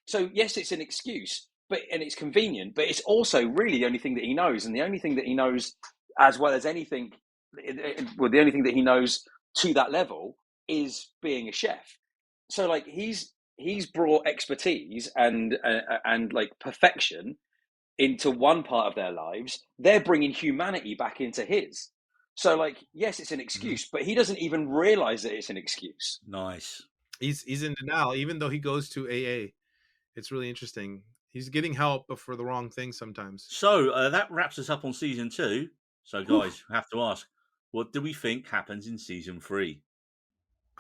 So yes, it's an excuse, and it's convenient, but it's also really the only thing that he knows, and the only thing that he knows, as well as anything, well, the only thing that he knows to that level is being a chef. So like he's brought expertise and like perfection into one part of their lives. They're bringing humanity back into his. So like, yes, it's an excuse, but he doesn't even realize that it's an excuse. Nice. He's in denial, even though he goes to AA. It's really interesting. He's getting help, but for the wrong thing sometimes. So that wraps us up on season 2. So guys, I have to ask, what do we think happens in season 3?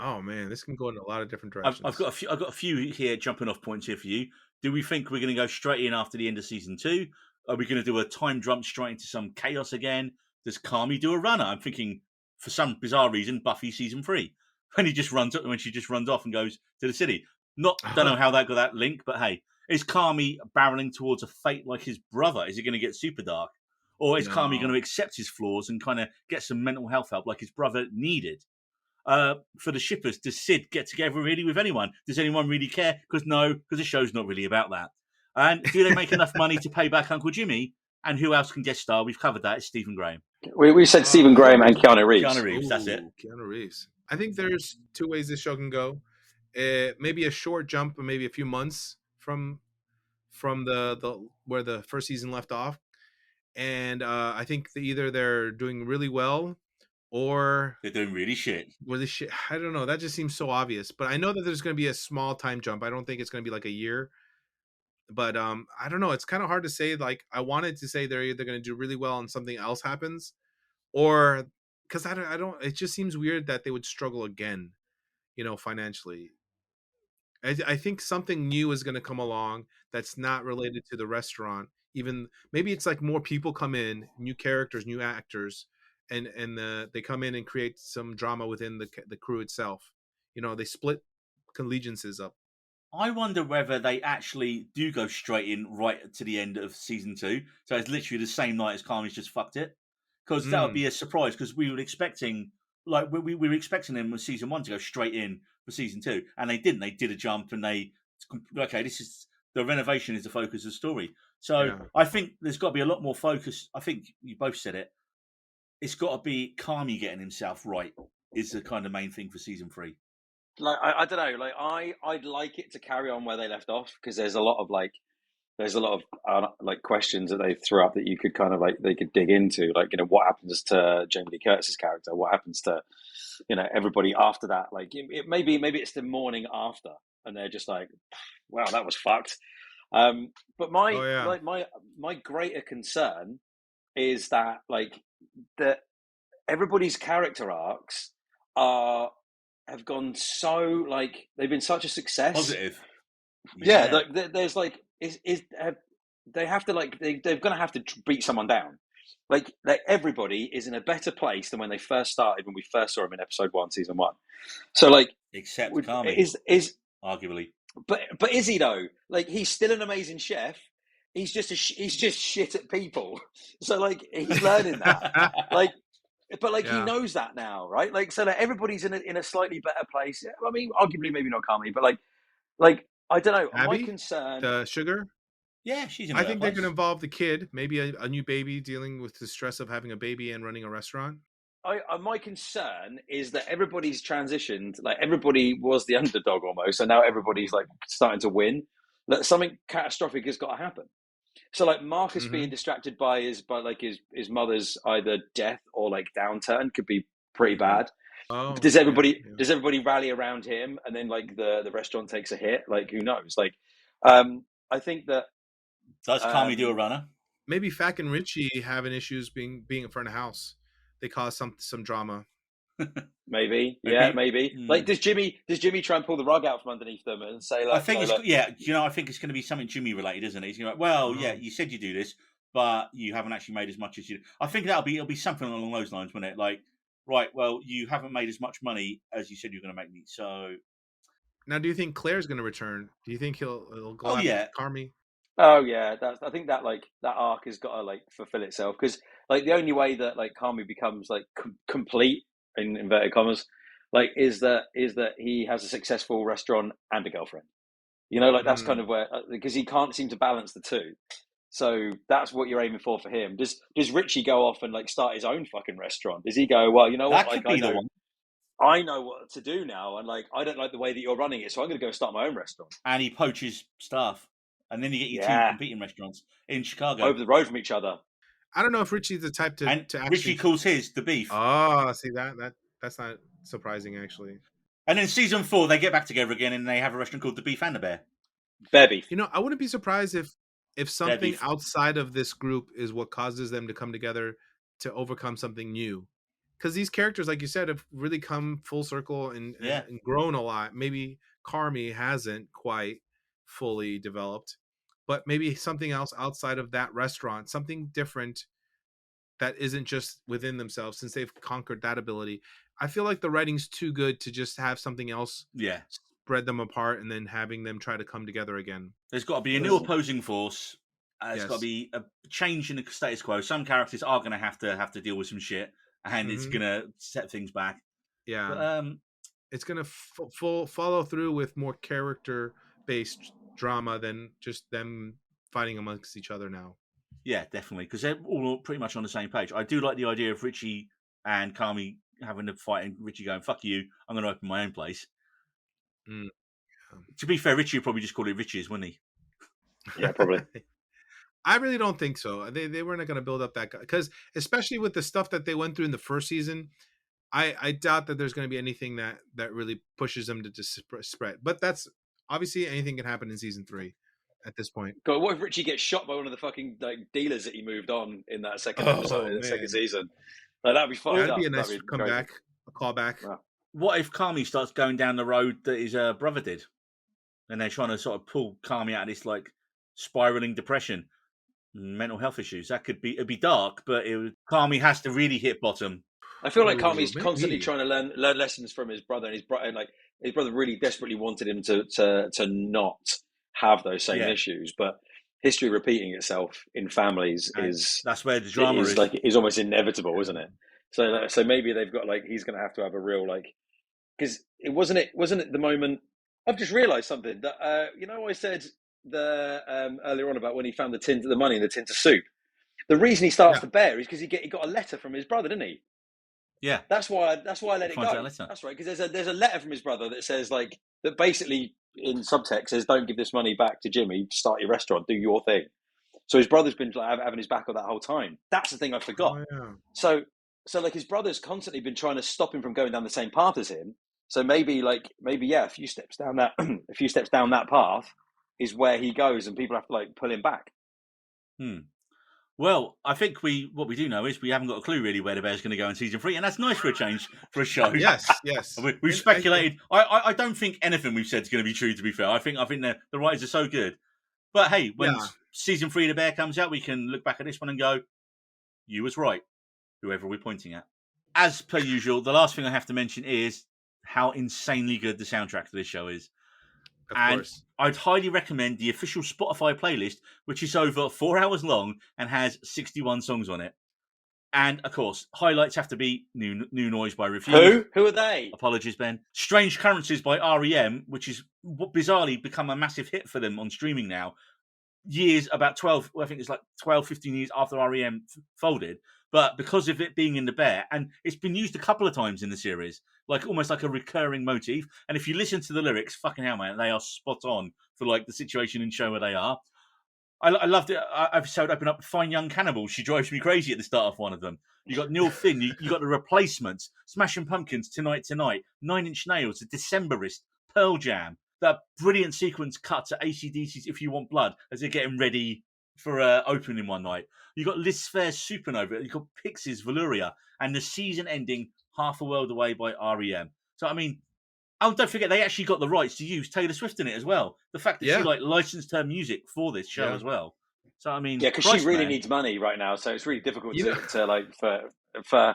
Oh man, this can go in a lot of different I've directions. got a few here jumping off points here for you. Do we think we're going to go straight in after the end of season 2? Are we going to do a time jump straight into some chaos again? Does Kami do a runner? I'm thinking, for some bizarre reason, Buffy season 3, when she just runs off and goes to the city. Don't know how that got that link, but hey, is Kami barreling towards a fate like his brother? Is it going to get super dark, or is Kami going to accept his flaws and kind of get some mental health help like his brother needed? For the shippers, does Sid get together really with anyone? Does anyone really care? Because the show's not really about that. And do they make enough money to pay back Uncle Jimmy? And who else can guest star? We've covered that. It's Stephen Graham. We said Stephen Graham and Keanu Reeves. Keanu Reeves, that's it. Keanu Reeves. I think there's two ways this show can go. Maybe a short jump, or maybe a few months from the where the first season left off. And I think either they're doing really well, or they're doing really shit. I don't know. That just seems so obvious. But I know that there's going to be a small time jump. I don't think it's going to be like a year. But I don't know. It's kind of hard to say. Like, I wanted to say they're either going to do really well and something else happens, or because I don't. It just seems weird that they would struggle again, financially. I think something new is going to come along that's not related to the restaurant. Even maybe it's like more people come in, new characters, new actors, and they come in and create some drama within the crew itself. They split allegiances up. I wonder whether they actually do go straight in right to the end of season 2. So it's literally the same night as Kami's just fucked it. Because that would be a surprise, because we were expecting, like, we were expecting them with season 1 to go straight in for season 2. And they didn't. They did a jump and this is, the renovation is the focus of the story. So yeah. I think there's got to be a lot more focus. I think you both said it. It's got to be Kami getting himself right is the kind of main thing for season 3. Like I don't know, like I'd like it to carry on where they left off, because there's a lot of questions that they threw up that you could kind of they could dig into, like, what happens to Jamie Lee Curtis's character, what happens to everybody after that, like maybe it's the morning after and they're just like, wow, that was fucked. But my greater concern is that that everybody's character arcs have gone so they've been such a success. Positive. Yeah. There's they have to they're going to have to beat someone down. Like everybody is in a better place than when they first started, when we first saw him in episode 1, season 1. So except Kami is arguably, but is he though? Like, he's still an amazing chef. He's just he's just shit at people. So he's learning that. But he knows that now, right? So everybody's in a slightly better place. I mean, arguably maybe not Kami, but I don't know. Abby, my concern, the sugar. Yeah, she's in. I think they can involve the kid, maybe a new baby dealing with the stress of having a baby and running a restaurant. My concern is that everybody's transitioned. Everybody was the underdog almost, and now everybody's starting to win. That something catastrophic has got to happen. So Marcus being distracted by his mother's either death or downturn could be pretty bad. Oh, does everybody rally around him, and then the restaurant takes a hit? Who knows? I think that does Kami do a runner? Maybe Fak and Richie having issues being in front of house. They cause some drama. Maybe. Does Jimmy try and pull the rug out from underneath them and say I think I think it's going to be something Jimmy related, isn't it? He's going to yeah, you said you do this, but you haven't actually made as much as you do. I think it'll be something along those lines, won't it? Right, well, you haven't made as much money as you said you're going to make me. So now, do you think Claire's going to return? Do you think he'll go after Kami? Oh yeah, I think that like that arc has got to like fulfill itself because like the only way that like Kami becomes like complete in inverted commas, like is that he has a successful restaurant and a girlfriend. You know, like that's kind Mm. of where because he can't seem to balance the two. So that's what you're aiming for him. Does Richie go off and like start his own fucking restaurant? Does he go, well, you know what, That like could be the one. I know what to do now, and like I don't like the way that you're running it, so I'm going to go start my own restaurant. And he poaches staff, and then you get your two Yeah, competing restaurants in Chicago. over the road from each other. I don't know if Richie's the type And to actually. Richie calls his the beef. Oh, see that's not surprising actually. And then season 4, they get back together again, and they have a restaurant called the Beef and the Bear. Bear beef. You know, I wouldn't be surprised if something beef. outside of this group is what causes them to come together to overcome something new. Because these characters, like you said, have really come full circle and grown a lot. Maybe Carmi hasn't quite fully developed, but maybe something else outside of that restaurant, something different that isn't just within themselves, since they've conquered that ability. I feel like the writing's too good to just have something else spread them apart and then having them try to come together again. There's got to be a new opposing force. There's got to be a change in the status quo. Some characters are going to have to deal with some shit, and it's going to set things back. Yeah, but, it's going to follow through with more character-based drama than just them fighting amongst each other now. Yeah, definitely, because they're all pretty much on the same page. I do like the idea of Richie and Kami having a fight, and Richie going, "Fuck you, I'm going to open my own place." To be fair, Richie would probably just call it Richie's, wouldn't he? Yeah, probably. I really don't think so. They weren't going to build up that guy, because especially with the stuff that they went through in the first season, I doubt that there's going to be anything that really pushes them to just spread. But that's obviously anything can happen in season 3 at this point. God, what if Richie gets shot by one of the fucking like dealers that he moved on in that second episode, in the second season? Like, that'd be fucked up. That'd be a nice comeback, a callback. Wow. What if Kami starts going down the road that his brother did, and they're trying to sort of pull Kami out of this like spiraling depression, mental health issues? It'd be dark, but Kami has to really hit bottom. I feel like Kami's constantly trying to learn lessons from his brother, and his brother really desperately wanted him to not have those same issues, but history repeating itself in families that's where the drama is almost inevitable, isn't it? So maybe they've got like he's going to have a real like, because it wasn't the moment. I've just realised something that I said earlier on about when he found the money in the tin to soup. The reason he starts the bear is because he got a letter from his brother, didn't he? Yeah, that's why I let it go. That's right, because there's a letter from his brother that says like that basically in subtext says, "Don't give this money back to Jimmy. Start your restaurant. Do your thing." So his brother's been like, having his back on that whole time. That's the thing I forgot. Oh, yeah. So like his brother's constantly been trying to stop him from going down the same path as him. So maybe a few steps down that path is where he goes, and people have to like pull him back. Well, I think what we do know is we haven't got a clue really where the bear's going to go in season 3, and that's nice for a change for a show. Yes. We've speculated. I don't think anything we've said is going to be true. To be fair, I think the writers are so good. But hey, when season 3 of the Bear comes out, we can look back at this one and go, "You was right." Whoever we're pointing at. As per usual, the last thing I have to mention is how insanely good the soundtrack to this show is. Of course. I'd highly recommend the official Spotify playlist, which is over 4 hours long and has 61 songs on it. And, of course, highlights have to be New Noise by Refused. Who are they? Apologies, Ben. Strange Currencies by R.E.M., which is bizarrely become a massive hit for them on streaming now. About 12, I think it's like 12, 15 years after R.E.M. folded. But because of it being in the Bear, and it's been used a couple of times in the series, like almost like a recurring motif. And if you listen to the lyrics, fucking hell, man, they are spot on for like the situation and show where they are. I loved it. Episode open up, Fine Young Cannibal. She drives me crazy at the start of one of them. You got Neil Finn. You got the Replacements, Smashing Pumpkins, Tonight, 9 Inch Nails, The Decemberists, Pearl Jam. That brilliant sequence cut to AC/DC's If You Want Blood as they're getting ready for opening one night. You got Liz Phair's Supernova. You got Pixies, Valuria, and the season ending Half a World Away by R.E.M. So I mean, don't forget they actually got the rights to use Taylor Swift in it as well. The fact that she licensed her music for this show as well. So I mean, because she really needs money right now, so it's really difficult to like for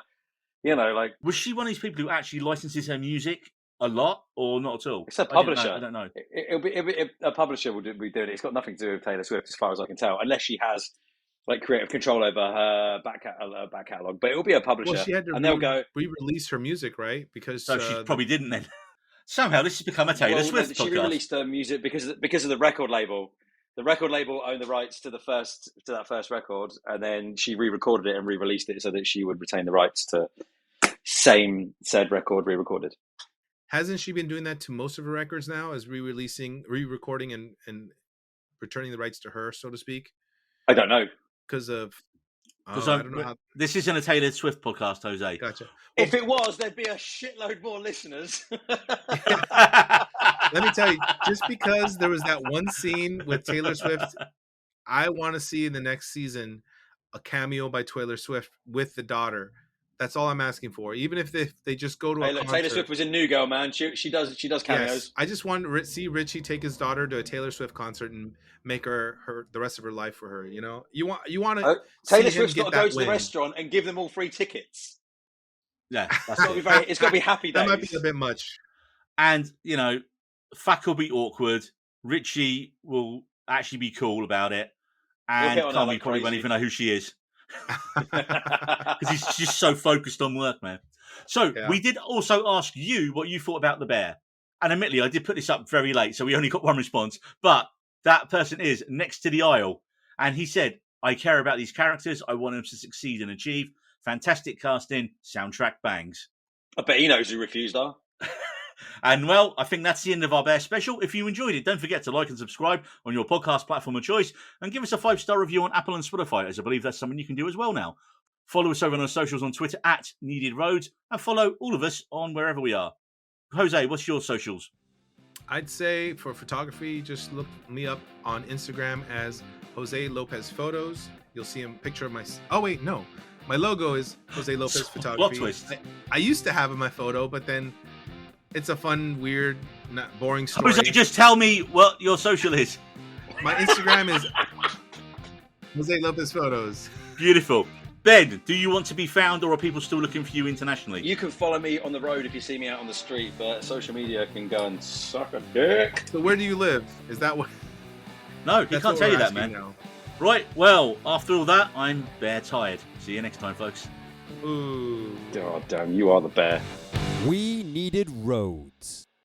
was she one of these people who actually licenses her music a lot or not at all? It's a I publisher. don't know. A publisher will be doing it. It's got nothing to do with Taylor Swift, as far as I can tell, unless she has like creative control over her back catalog. But it will be a publisher, Well, she had to and they'll go re-release her music, right? Because So she probably didn't then. Somehow this has become a Taylor Swift she podcast. re-released her music because of the record label. The record label owned the rights to that first record, and then she re-recorded it and re-released it so that she would retain the rights to said record re-recorded. Hasn't she been doing that to most of her records now, as re-recording and returning the rights to her, so to speak? I don't know. Because of I don't know how... This isn't a Taylor Swift podcast, Jose. Gotcha. If it was, there'd be a shitload more listeners. Let me tell you, just because there was that one scene with Taylor Swift, I want to see in the next season a cameo by Taylor Swift with the daughter. That's all I'm asking for. Even if they just go to a concert. Taylor Swift was in New Girl, man. She does cameos. Yes, I just want to see Richie take his daughter to a Taylor Swift concert and make her the rest of her life for her. You know, you want to. Taylor Swift's got to go to the restaurant and give them all free tickets. Yeah, it's got to be happy days. That might be a bit much. And Fack will be awkward. Richie will actually be cool about it, and Carmi probably won't even know who she is. Because he's just so focused on work, man. So we did also ask you what you thought about the bear, and admittedly I did put this up very late, so we only got one response, but that person is Next to the Aisle, and he said, I care about these characters, I want them to succeed and achieve, fantastic casting, soundtrack bangs. I bet he knows who Refused are. And well, I think that's the end of our bear special. If you enjoyed it, don't forget to like and subscribe on your podcast platform of choice, and give us a 5-star review on Apple and Spotify, as I believe that's something you can do as well now. Follow us over on our socials on Twitter @NeededRoads, and follow all of us on wherever we are. Jose, what's your socials? I'd say for photography, just look me up on Instagram as Jose Lopez Photos. You'll see a picture of my... Oh, wait, no. My logo is Jose Lopez Photography. Plot twist. I used to have in my photo, but then it's a fun, weird, not boring story. Jose, just tell me what your social is. My Instagram is Jose Lopez Photos. Beautiful. Ben, do you want to be found, or are people still looking for you internationally? You can follow me on the road if you see me out on the street, but social media can go and suck a dick. So where do you live? Is that what... No, he can't tell you that, man. Now. Right, well, after all that, I'm bear tired. See you next time, folks. Ooh. God damn, you are the bear. We Needed Roads.